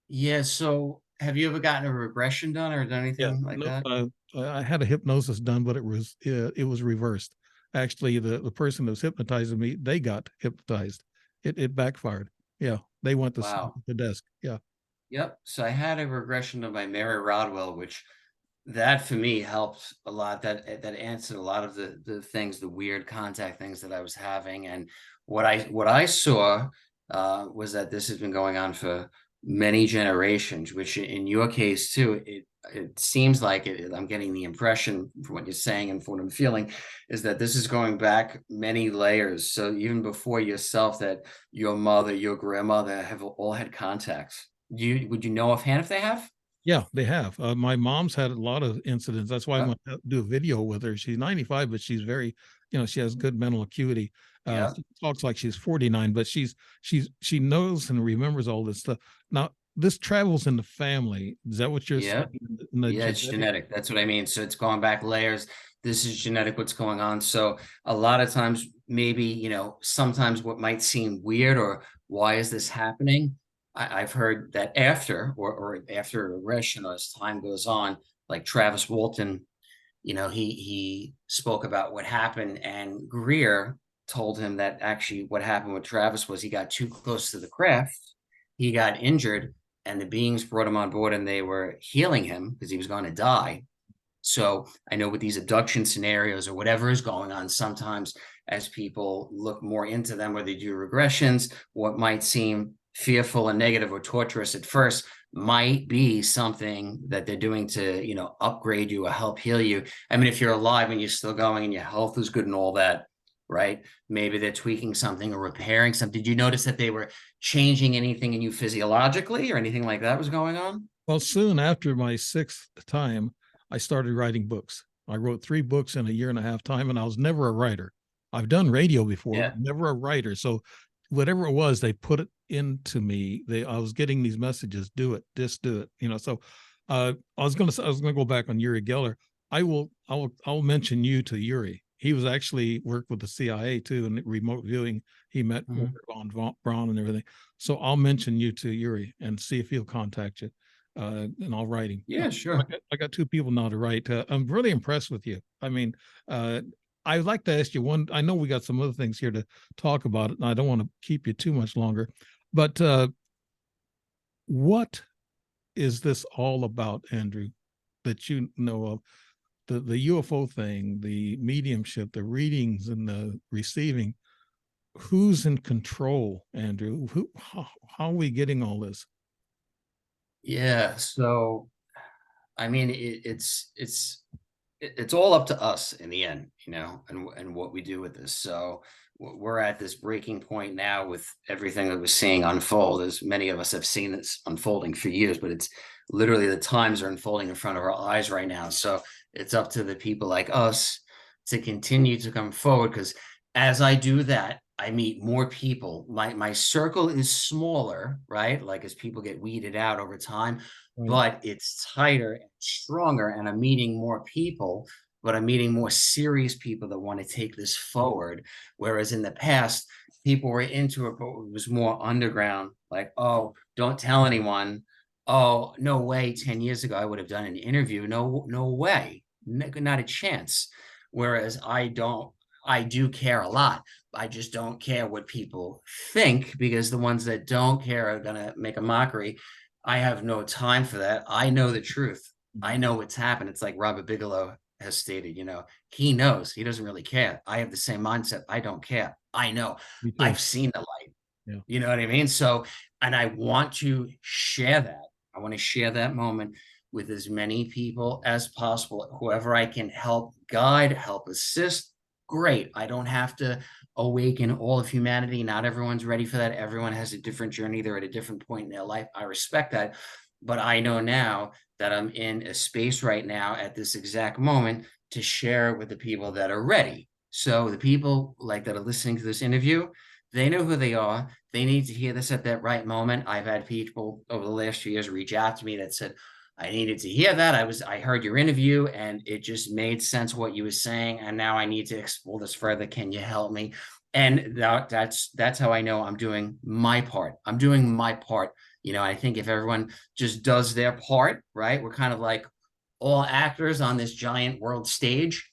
Yeah. So have you ever gotten a regression done or done Yeah, anything like no, that? I had a hypnosis done, but it was reversed. Actually, the person that was hypnotizing me, they got hypnotized. It backfired. Yeah, they went to Wow. the desk. Yeah, Yep. So I had a regression of my Mary Rodwell, which that for me helped a lot. That answered a lot of the things, the weird contact things that I was having. And what I saw was that this has been going on for many generations, which in your case too, it seems like I'm getting the impression from what you're saying and from what I'm feeling is that this is going back many layers. So even before yourself, that your mother, your grandmother have all had contacts. Would you know offhand if they have? yeah, they have. My mom's had a lot of incidents. That's why I'm Yep. going to do a video with her. She's 95, but she's very, she has good mental acuity. Yep. She talks like she's 49, but she knows and remembers all this stuff. Now, this travels in the family. Is that what you're saying? Yep. In the Yeah, it's genetic? genetic. That's what I mean. So it's going back layers. This is genetic, what's going on. So a lot of times, maybe, sometimes what might seem weird or why is this happening? I've heard that or after a regression or as time goes on, like Travis Walton, he spoke about what happened, and Greer told him that actually what happened with Travis was he got too close to the craft, he got injured, and the beings brought him on board and they were healing him because he was going to die. So I know with these abduction scenarios or whatever is going on, sometimes as people look more into them or they do regressions, what might seem fearful and negative or torturous at first might be something that they're doing to, upgrade you or help heal you. I mean, if you're alive and you're still going and your health is good and all that, right? Maybe they're tweaking something or repairing something. Did you notice that they were changing anything in you physiologically or anything like that was going on? Well, soon after my sixth time, I started writing books. I wrote 3 books in a year and a half time, and I was never a writer. I've done radio before, Yeah. but never a writer. So whatever it was, they put it into me. I was getting these messages, do it, just do it. So I was gonna go back on Uri Geller. I will mention you to Uri. He was actually worked with the CIA too, and remote viewing. He met Mhm. von Braun and everything. So I'll mention you to Uri and see if he'll contact you, and I'll write him. Yeah, I sure. got, I got 2 people now to write. I'm really impressed with you. I mean, I'd like to ask you one. I know we got some other things here to talk about, and I don't want to keep you too much longer. But what is this all about, Andrew? That you know of the UFO thing, the mediumship, the readings, and the receiving. Who's in control, Andrew? How are we getting all this? Yeah. So, I mean, it's all up to us in the end, and what we do with this. So we're at this breaking point now with everything that we're seeing unfold. As many of us have seen this unfolding for years, but it's literally the times are unfolding in front of our eyes right now. So it's up to the people like us to continue to come forward because as I do that, I meet more people. My circle is smaller, right? Like as people get weeded out over time, Right. but it's tighter and stronger, and I'm meeting more people, but I'm meeting more serious people that want to take this forward. Whereas in the past, people were into it, but it was more underground, like, oh, don't tell anyone. Oh, no way. 10 years ago, I would have done an interview. No, no way. Not a chance. Whereas I do care a lot. I just don't care what people think because the ones that don't care are going to make a mockery. I have no time for that. I know the truth. I know what's happened. It's like Robert Bigelow has stated, he knows. He doesn't really care. I have the same mindset. I don't care. I know. Me too. I've seen the light. Yeah. You know what I mean? So, and I want to share that. I want to share that moment with as many people as possible. Whoever I can help guide, help assist, great. I don't have to awaken all of humanity. Not everyone's ready for that. Everyone has a different journey. They're at a different point in their life. I respect that. But I know now that I'm in a space right now at this exact moment to share with the people that are ready. So the people like that are listening to this interview, they know who they are. They need to hear this at that right moment. I've had people over the last few years reach out to me that said, I needed to hear that. I heard your interview and it just made sense what you were saying. And now I need to explore this further. Can you help me? And that's how I know I'm doing my part. I'm doing my part. I think if everyone just does their part, right? We're kind of like all actors on this giant world stage,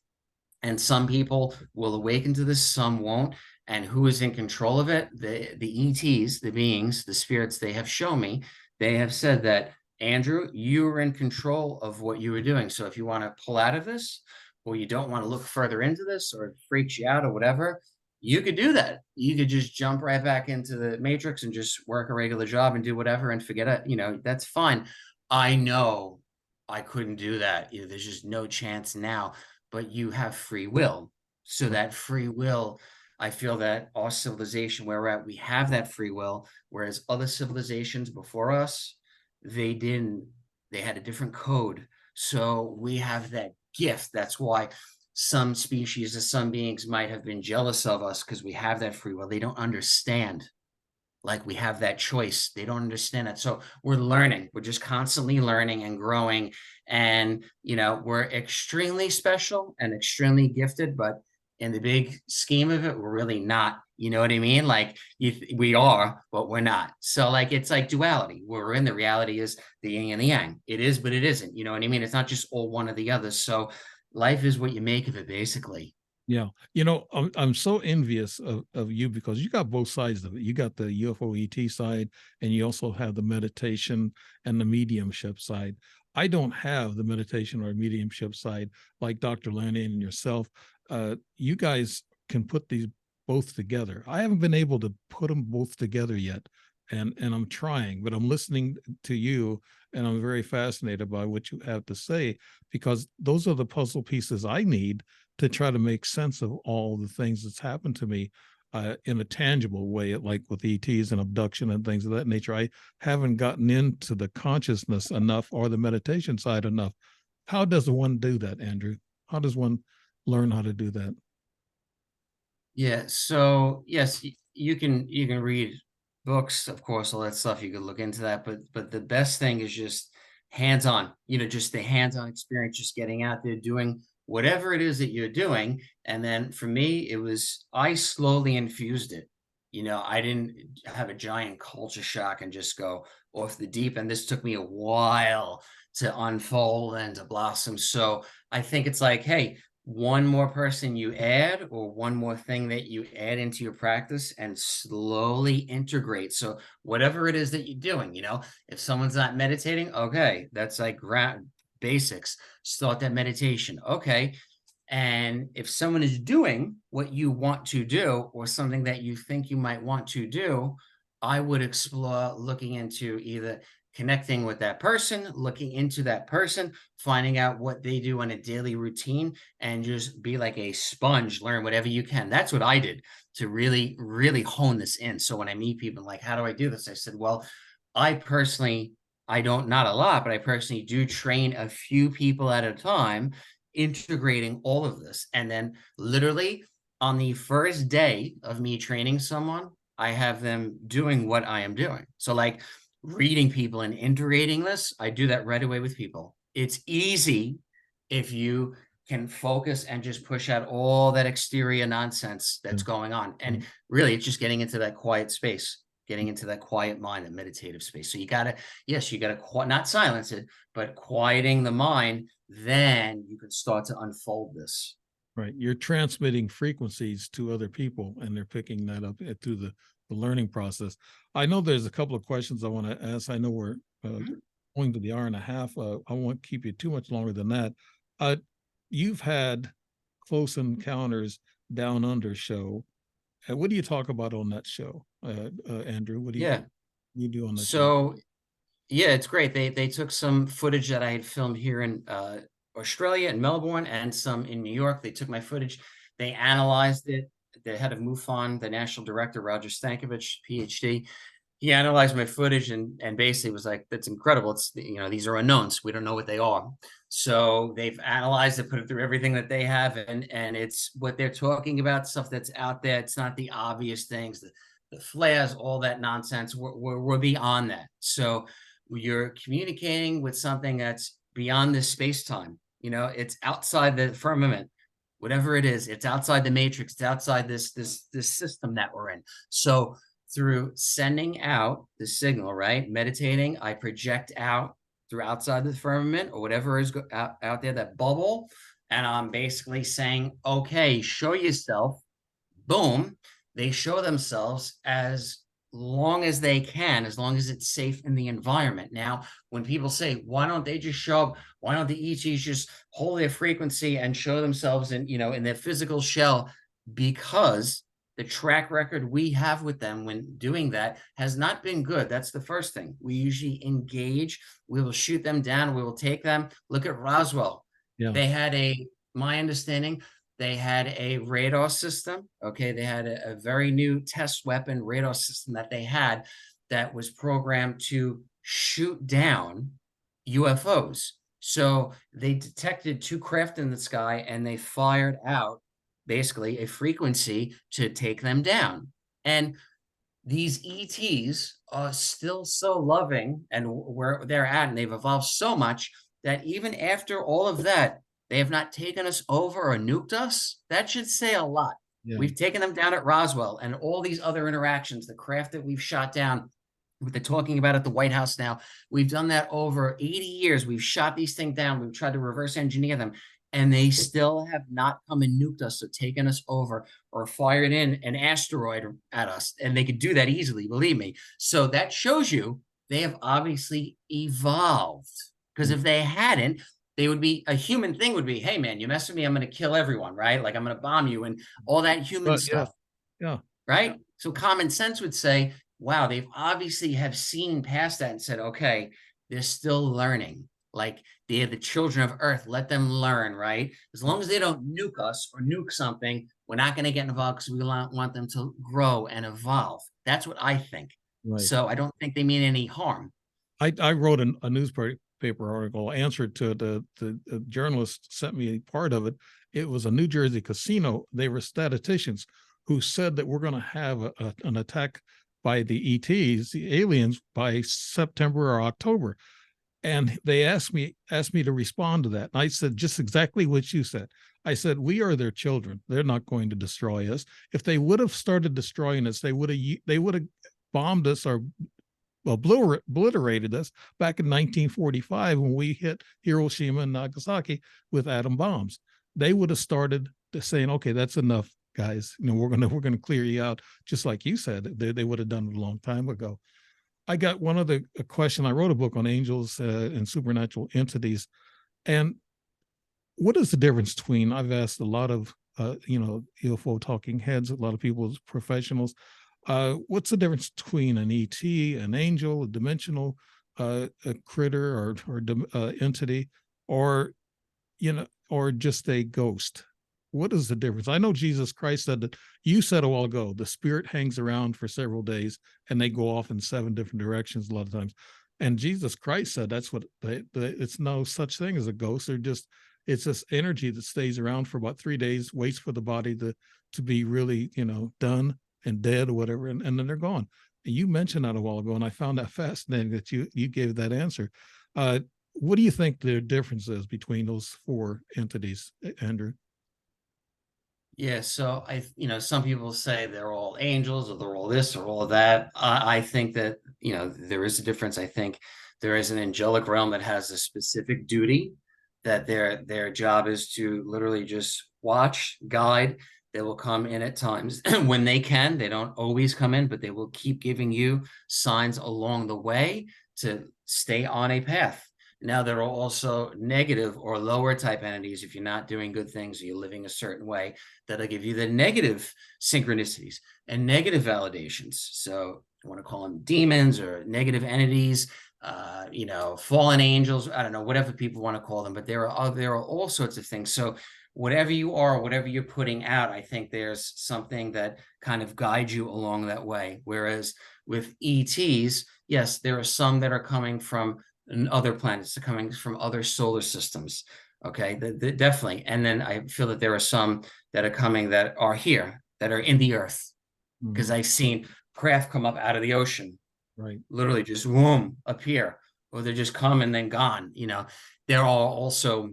and some people will awaken to this, some won't. And who is in control of it? The ETs, the beings, the spirits. They have shown me. They have said that, Andrew, you are in control of what you were doing. So if you want to pull out of this, or you don't want to look further into this, or it freaks you out, or whatever, you could do that. You could just jump right back into the matrix and just work a regular job and do whatever and forget it. That's fine. I know I couldn't do that. There's just no chance now, but you have free will. So that free will, I feel that our civilization where we're at, we have that free will, whereas other civilizations before us, they didn't. They had a different code. So we have that gift. That's why some species or some beings might have been jealous of us, because we have that free will. They don't understand, like, we have that choice. They don't understand it. So we're learning. We're just constantly learning and growing. And, we're extremely special and extremely gifted, but in the big scheme of it, we're really not. You know what I mean? Like, we are, but we're not. So, like, it's like duality. Where we're in, the reality is the yin and the yang. It is, but it isn't. You know what I mean? It's not just all one or the other. So life is what you make of it, basically. Yeah. I'm so envious of you because you got both sides of it. You got the UFO ET side, and you also have the meditation and the mediumship side. I don't have the meditation or mediumship side like Dr. Lanny and yourself. You guys can put these both together. I haven't been able to put them both together yet. And I'm trying, but I'm listening to you and I'm very fascinated by what you have to say, because those are the puzzle pieces I need to try to make sense of all the things that's happened to me in a tangible way, like with ETs and abduction and things of that nature. I haven't gotten into the consciousness enough or the meditation side enough. How does one do that, Andrew? How does one learn how to do that? Yeah. So yes, you can read books, of course, all that stuff. You could look into that, but the best thing is just hands-on. Just the hands-on experience, just getting out there, doing whatever it is that you're doing. And then for me, I slowly infused it. I didn't have a giant culture shock and just go off the deep end. This took me a while to unfold and to blossom. So I think it's like, hey, one more person you add, or one more thing that you add into your practice, and slowly integrate. So whatever it is that you're doing, if someone's not meditating, okay, that's like ground basics. Start that meditation. Okay. And if someone is doing what you want to do, or something that you think you might want to do, I would explore looking into either connecting with that person, looking into that person, finding out what they do on a daily routine, and just be like a sponge, learn whatever you can. That's what I did to really, really hone this in. So when I meet people like, how do I do this? I said, well, I personally, I don't, not a lot, but I personally do train a few people at a time, integrating all of this. And then literally on the first day of me training someone, I have them doing what I am doing. So, like, reading people and integrating this, I do that right away with people. It's easy if you can focus and just push out all that exterior nonsense that's going on. And really, it's just getting into that quiet space, getting into that quiet mind, that meditative space. So you got to not silence it, but quieting the mind. Then you can start to unfold this. Right. You're transmitting frequencies to other people, and they're picking that up through the learning process. I know there's a couple of questions I want to ask. I know we're going to the hour and a half. I won't keep you too much longer than that. You've had Close Encounters Down Under show. What do you talk about on that show, Andrew? What do you do on that show? So yeah, it's great. They took some footage that I had filmed here in Australia and Melbourne, and some in New York. They took my footage, they analyzed it. The head of MUFON, the national director, Roger Stankovich, PhD, he analyzed my footage and basically was like, that's incredible. It's, these are unknowns. We don't know what they are. So they've analyzed it, put it through everything that they have, and it's what they're talking about, stuff that's out there. It's not the obvious things, the flares, all that nonsense. We're beyond that. So you're communicating with something that's beyond this space-time. You know, it's outside the firmament, whatever it is, it's outside the matrix, it's outside this system that we're in. So through sending out the signal, right? Meditating, I project out through outside the firmament or whatever is out there, that bubble. And I'm basically saying, okay, show yourself. Boom. They show themselves as long as they can, as long as it's safe in the environment. Now, when people say, why don't they just show up? Why don't the ETs just hold their frequency and show themselves in, you know, in their physical shell? Because the track record we have with them when doing that has not been good. That's the first thing. We usually engage, we will shoot them down, we will take them. Look at Roswell. Yeah. They had my understanding, they had a radar system. Okay. They had a very new test weapon radar system that they had that was programmed to shoot down UFOs. So they detected two craft in the sky and they fired out basically a frequency to take them down. And these ETs are still so loving and where they're at, and they've evolved so much that even after all of that, they have not taken us over or nuked us. That should say a lot. Yeah. We've taken them down at Roswell and all these other interactions, the craft that we've shot down, what they're talking about at the White House now. We've done that over 80 years. We've shot these things down. We've tried to reverse engineer them, and they still have not come and nuked us or taken us over or fired in an asteroid at us. And they could do that easily, believe me. So that shows you they have obviously evolved, because if they hadn't, they would be, a human thing would be, hey man, you mess with me, I'm going to kill everyone, right? Like I'm going to bomb you and all that human stuff. Yeah. Right. So common sense would say, wow, they've obviously have seen past that and said, okay, they're still learning. Like they're the children of Earth. Let them learn, right? As long as they don't nuke us or nuke something, we're not going to get involved because we want them to grow and evolve. That's what I think. Right. So I don't think they mean any harm. I wrote a newspaper article, answered to the journalist sent me part of it. It was a New Jersey casino. They were statisticians who said that we're going to have an attack by the ETs, the aliens, by September or October. And they asked me to respond to that. And I said just exactly what you said. I said, we are their children. They're not going to destroy us. If they would have started destroying us, they would have bombed us or obliterated us back in 1945 when we hit Hiroshima and Nagasaki with atom bombs. They would have started saying, okay, that's enough, guys. You know, we're gonna clear you out, just like you said. They would have done it a long time ago. I got one other question. I wrote a book on angels and supernatural entities, and what is the difference between? I've asked a lot of UFO talking heads, a lot of people, professionals. What's the difference between an ET, an angel, a dimensional a critter or entity, or or just a ghost? What is the difference? I know Jesus Christ said that, you said a while ago, the spirit hangs around for several days and they go off in 7 different directions a lot of times. And Jesus Christ said that's what it's no such thing as a ghost. It's this energy that stays around for about 3 days, waits for the body to be really, done and dead or whatever, and then they're gone. And you mentioned that a while ago, and I found that fascinating that you gave that answer. What do you think the difference is between those 4 entities, Andrew? Yeah, so some people say they're all angels or they're all this or all of that. I think that, there is a difference. I think there is an angelic realm that has a specific duty, that their job is to literally just watch, guide. They will come in at times when they can. They don't always come in, but they will keep giving you signs along the way to stay on a path. Now, there are also negative or lower type entities. If you're not doing good things or you're living a certain way, that'll give you the negative synchronicities and negative validations. So you want to call them demons or negative entities, fallen angels, I don't know, whatever people want to call them, but there are all sorts of things. So whatever you are, whatever you're putting out, I think there's something that kind of guides you along that way. Whereas with ETs, yes, there are some that are coming from other planets, are coming from other solar systems. Okay, definitely. And then I feel that there are some that are coming that are here, that are in the earth, because I've seen craft come up out of the ocean, right? Literally just whoom, appear. or they're just come and then gone. There are also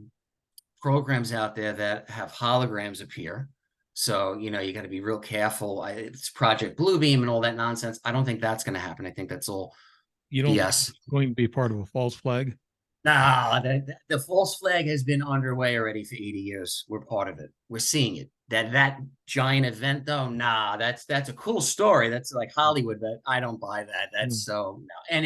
programs out there that have holograms appear. So, you got to be real careful. It's Project Bluebeam and all that nonsense. I don't think that's going to happen. I think that's all You don't think BS. it's going to be part of a false flag? Nah, the false flag has been underway already for 80 years. We're part of it. We're seeing it. That giant event though, nah, that's a cool story. That's like Hollywood, but I don't buy that. That's Mm. so no. And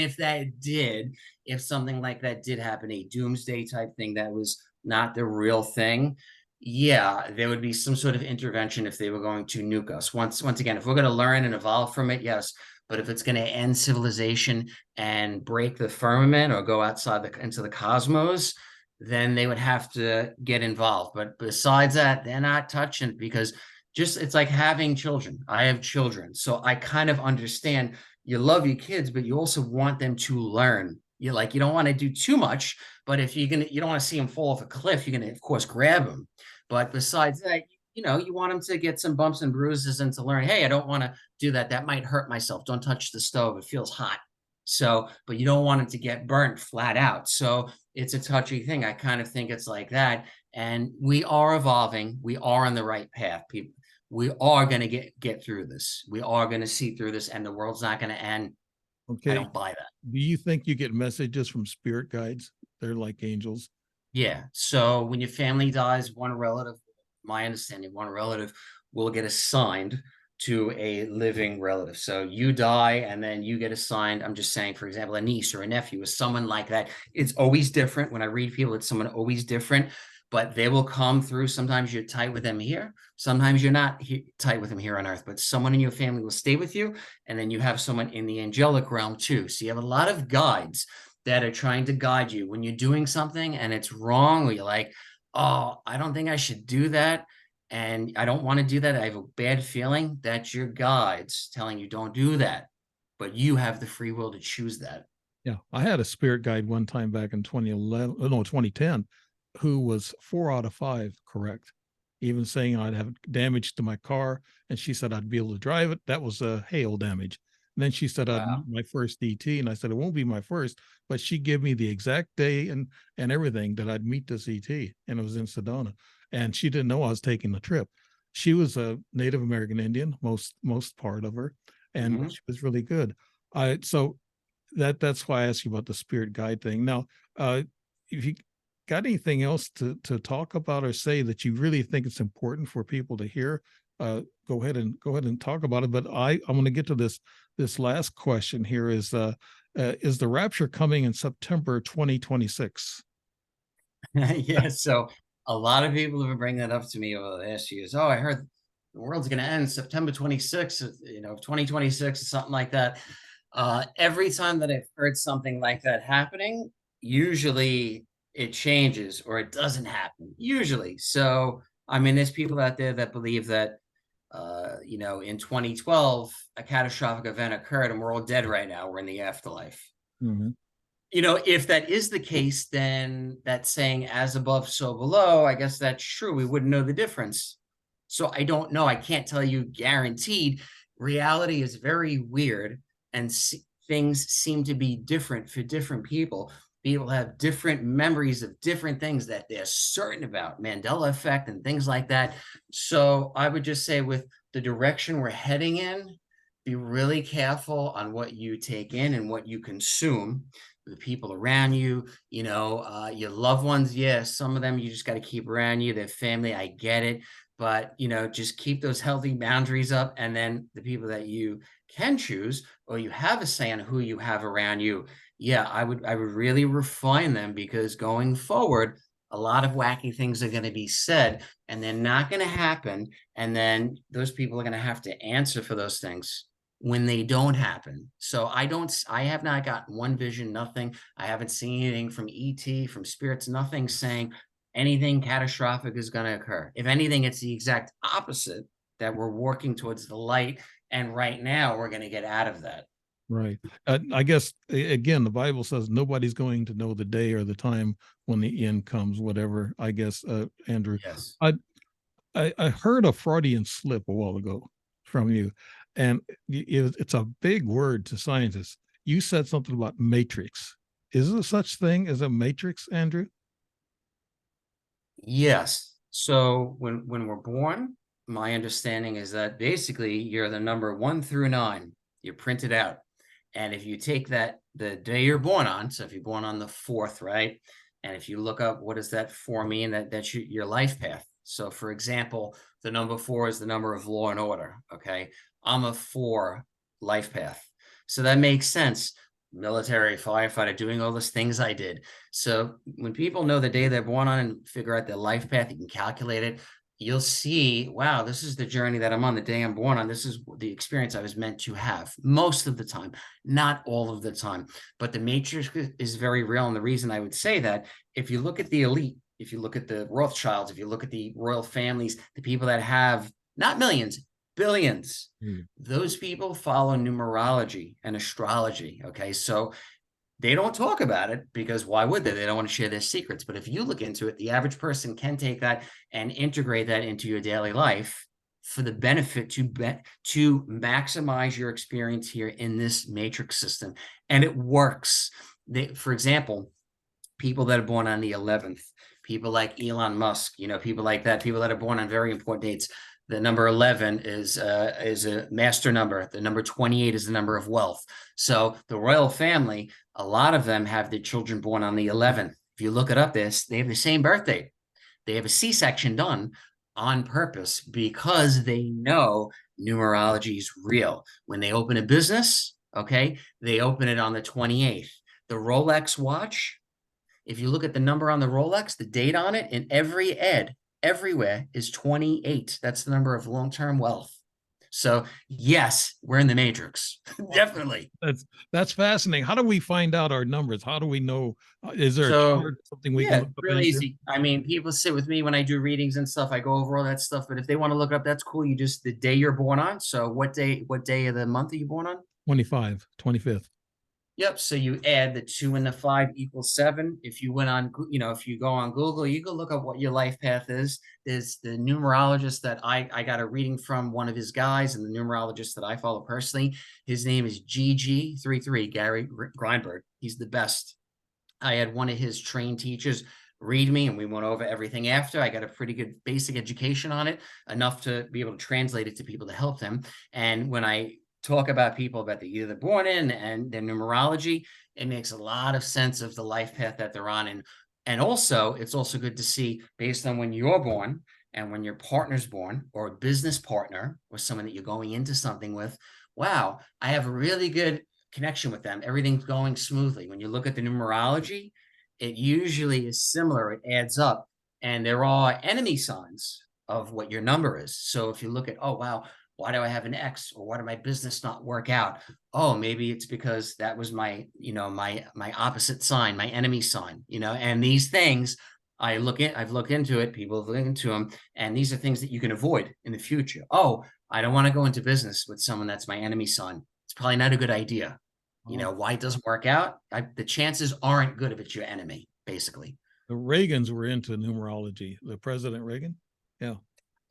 if something like that did happen, a doomsday type thing that was not the real thing, yeah, there would be some sort of intervention if they were going to nuke us. Once again, if we're going to learn and evolve from it, yes. But if it's going to end civilization and break the firmament or go outside into the cosmos, then they would have to get involved. But besides that, they're not touching, because it's like having children. I have children, so I kind of understand. You love your kids, but you also want them to learn. You don't want to do too much, but if you don't want to see them fall off a cliff, you're gonna of course grab them. But besides that, you want them to get some bumps and bruises and to learn, hey, I don't want to do that. That might hurt myself. Don't touch the stove. It feels hot. So, but you don't want it to get burnt flat out. So it's a touchy thing. I kind of think it's like that. And we are evolving. We are on the right path, people. We are going to get through this. We are going to see through this, and the world's not going to end. I Okay. don't buy that. Do you think you get messages from spirit guides? They're like angels. Yeah. So when your family dies, one relative, my understanding, one relative will get assigned to a living relative. So you die and then you get assigned. I'm just saying, for example, a niece or a nephew or someone like that. It's always different. When I read people, it's someone always different, but they will come through. Sometimes you're tight with them here. Sometimes you're not tight with them here on earth, but someone in your family will stay with you. And then you have someone in the angelic realm too. So you have a lot of guides that are trying to guide you when you're doing something and it's wrong, or you're like, oh, I don't think I should do that. And I don't want to do that. I have a bad feeling. That's your guides telling you don't do that. But you have the free will to choose that. Yeah. I had a spirit guide one time back in 2011, no, 2010, who was 4 out of 5 correct. Even saying I'd have damage to my car, and she said I'd be able to drive it. That was a hail damage. And then she said I'd Wow. meet my first ET, and I said it won't be my first, but she gave me the exact day and everything that I'd meet this ET, and it was in Sedona. And she didn't know I was taking the trip. She was a Native American Indian, most part of her, and Mhm. she was really good. I so that's why I asked you about the spirit guide thing. Now, if you got anything else to talk about or say that you really think it's important for people to hear, go ahead and talk about it. But I want to get to this last question here: is the rapture coming in September 2026? Yeah. So a lot of people have been bringing that up to me over the last years. Oh, I heard the world's going to end September 26th, 2026 or something like that. Every time that I've heard something like that happening, usually it changes or it doesn't happen, usually. So, I mean, there's people out there that believe that, in 2012, a catastrophic event occurred and we're all dead right now. We're in the afterlife. Mhm. If that is the case, then that saying as above, so below, I guess that's true. We wouldn't know the difference. So I don't know. I can't tell you guaranteed. Reality is very weird, and things seem to be different for different people. People have different memories of different things that they're certain about, Mandela effect and things like that. So I would just say, with the direction we're heading in, be really careful on what you take in and what you consume, the people around you, your loved ones. Yeah, some of them you just got to keep around you, their family. I get it. But, just keep those healthy boundaries up. And then the people that you can choose, or you have a say on who you have around you. Yeah, I would really refine them, because going forward, a lot of wacky things are going to be said and they're not going to happen. And then those people are going to have to answer for those things when they don't happen. So I have not gotten one vision, nothing. I haven't seen anything from ET, from spirits, nothing saying anything catastrophic is going to occur. If anything, it's the exact opposite, that we're working towards the light. And right now we're going to get out of that. Right. I guess again, the Bible says nobody's going to know the day or the time when the end comes. Whatever. I guess, Andrew, Yes. I I heard a Freudian slip a while ago from you, and it's a big word to scientists. You said something about matrix. Is there such thing as a matrix, Andrew? Yes. So when we're born, my understanding is that basically you're the number 1 through 9. You're printed out. And if you take that the day you're born on, so if you're born on the 4th, right? And if you look up what does that 4 mean, that's your life path. So for example, the number 4 is the number of law and order. Okay. I'm a 4 life path. So that makes sense. Military, firefighter, doing all those things I did. So when people know the day they're born on and figure out their life path, you can calculate it. You'll see, wow, this is the journey that I'm on the day I'm born on. This is the experience I was meant to have most of the time, not all of the time. But the matrix is very real. And the reason I would say that, if you look at the elite, if you look at the Rothschilds, if you look at the royal families, the people that have not millions, billions, those people follow numerology and astrology. Okay. So they don't talk about it because why would they? They don't want to share their secrets. But if you look into it, the average person can take that and integrate that into your daily life for the benefit to maximize your experience here in this matrix system. And it works. For example, people that are born on the 11th, people like Elon Musk, people like that, people that are born on very important dates. The number 11 is a master number. The number 28 is the number of wealth. So the royal family, a lot of them have their children born on the 11th. If you look it up, they have the same birthday. They have a C-section done on purpose because they know numerology is real. When they open a business, okay, they open it on the 28th. The Rolex watch, if you look at the number on the Rolex, the date on it, in every ad, everywhere is 28. That's the number of long-term wealth. So yes, we're in the matrix. Definitely. That's fascinating. How do we find out our numbers? How do we know? Is there a chart, something we can look up? Really easy. I mean, people sit with me when I do readings and stuff. I go over all that stuff. But if they want to look up, that's cool. You just the day you're born on. So what day of the month are you born on? 25th. Yep. So you add the 2 and the 5 equals 7. If you went on, if you go on Google, you can look up what your life path is. There's the numerologist that I got a reading from, one of his guys, and the numerologist that I follow personally. His name is GG33, Gary Grindberg. He's the best. I had one of his trained teachers read me, and we went over everything after. I got a pretty good basic education on it, enough to be able to translate it to people to help them. And when I talk about people about the year they're born in and their numerology, it makes a lot of sense of the life path that they're on. And also, it's also good to see, based on when you're born and when your partner's born, or a business partner or someone that you're going into something with, wow, I have a really good connection with them. Everything's going smoothly. When you look at the numerology, it usually is similar. It adds up. And there are enemy signs of what your number is. So if you look at, oh, wow, why do I have an X, or why did my business not work out? Oh, maybe it's because that was my opposite sign, my enemy sign, and these things I've looked into it, people have looked into them, and these are things that you can avoid in the future. Oh, I don't want to go into business with someone that's my enemy sign. It's probably not a good idea. Why it doesn't work out? The chances aren't good if it's your enemy, basically. The Reagans were into numerology. The President Reagan. Yeah.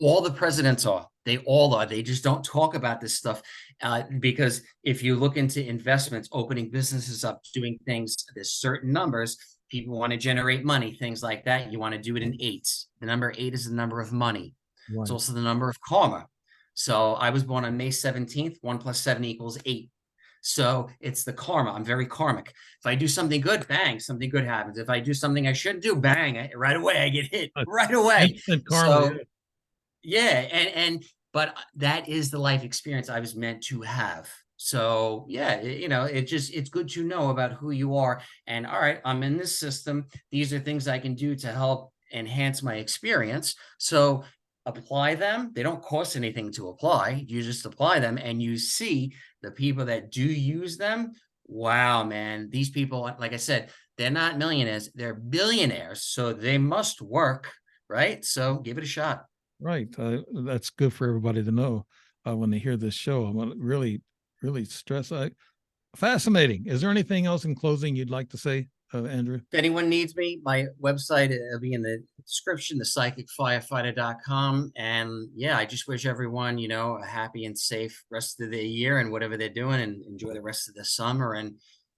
All the presidents are. They all are. They just don't talk about this stuff because if you look into investments, opening businesses up, doing things, there's certain numbers. People want to generate money, things like that. You want to do it in 8s. The number 8 is the number of money. Right. It's also the number of karma. So I was born on May 17th. 1 + 7 = 8. So it's the karma. I'm very karmic. If I do something good, bang, something good happens. If I do something I shouldn't do, bang, right away I get hit right away. Instant karma. Yeah, but that is the life experience I was meant to have. So yeah, it's good to know about who you are. And all right, I'm in this system. These are things I can do to help enhance my experience. So apply them. They don't cost anything to apply. You just apply them, and you see the people that do use them. Wow, man, these people, like I said, they're not millionaires, they're billionaires. So they must work, right? So give it a shot. Right. That's good for everybody to know when they hear this show. I'm going to really, really stress. Fascinating. Is there anything else in closing you'd like to say, Andrew? If anyone needs me, my website will be in the description, thepsychicfirefighter.com. And yeah, I just wish everyone, a happy and safe rest of the year and whatever they're doing, and enjoy the rest of the summer. And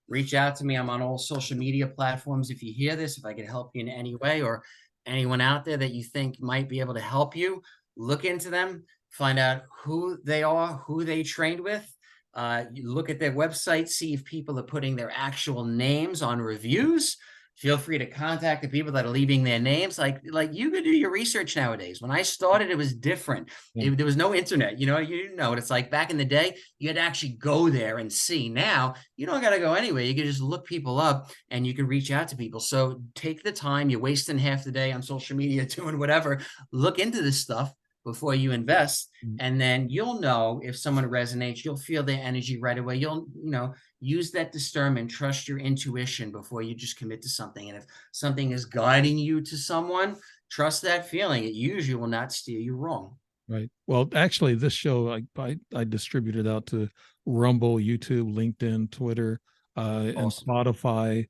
reach out to me. I'm on all social media platforms. If you hear this, if I can help you in any way, or anyone out there that you think might be able to help you, look into them, find out who they are, who they trained with. You look at their website, see if people are putting their actual names on reviews. Feel free to contact the people that are leaving their names. Like you could do your research nowadays. When I started, it was different. There was no internet. You didn't know what it's like back in the day. You had to actually go there and see. Now you don't got to go anywhere. You can just look people up and you can reach out to people. So take the time. You're wasting half the day on social media doing whatever. Look into this stuff before you invest, and then you'll know if someone resonates. You'll feel their energy right away. You'll use that discernment, trust your intuition before you just commit to something. And if something is guiding you to someone, trust that feeling. It usually will not steer you wrong. Right. Well, actually, this show I distributed out to Rumble, YouTube, LinkedIn, Twitter, and Awesome. Spotify,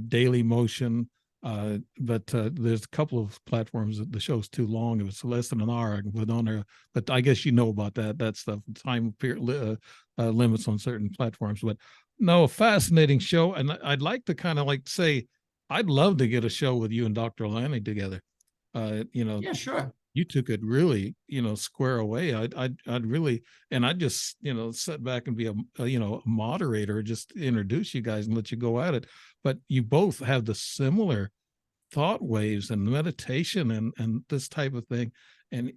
Daily Motion. But there's a couple of platforms that the show's too long. It was less than an hour I can put on there. But I guess you know about that stuff, time limits on certain platforms. But no, fascinating show. And I'd like to kind of like say, I'd love to get a show with you and Dr. Lanning together. Yeah, sure. You took it really, square away. I'd really, and I'd just, sit back and be a moderator, just introduce you guys and let you go at it. But you both have the similar thought waves and meditation and this type of thing. And,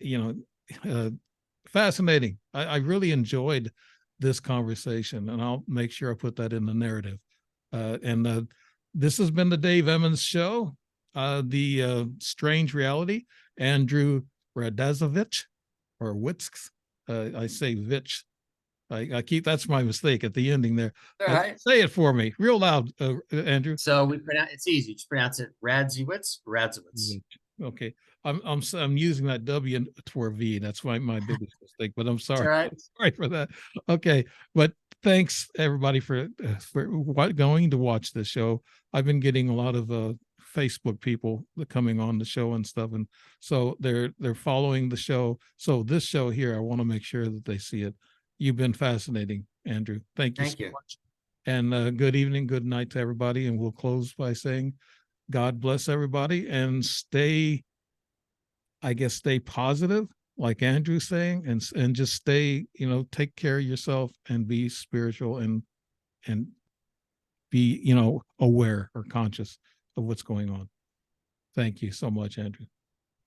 fascinating. I really enjoyed this conversation, and I'll make sure I put that in the narrative. And this has been the Dave Emmons Show, the Strange Reality. Andrew Radziewicz or Witz. I say Vitch. I keep, that's my mistake at the ending there. All right. Say it for me real loud, Andrew. So we pronounce it's easy. Just pronounce it Radziewicz. Okay. I'm using that W for V. That's my biggest mistake, but I'm sorry. Right. I'm sorry for that. Okay. But thanks everybody for going to watch this show. I've been getting a lot of Facebook people coming on the show and stuff, and so they're following the show. So this show here, I want to make sure that they see it. You've been fascinating, Andrew. Thank you so much. And good evening, good night to everybody. And we'll close by saying, God bless everybody, and stay positive, like Andrew's saying, and just stay, take care of yourself and be spiritual and be, aware or conscious of what's going on. Thank you so much, Andrew.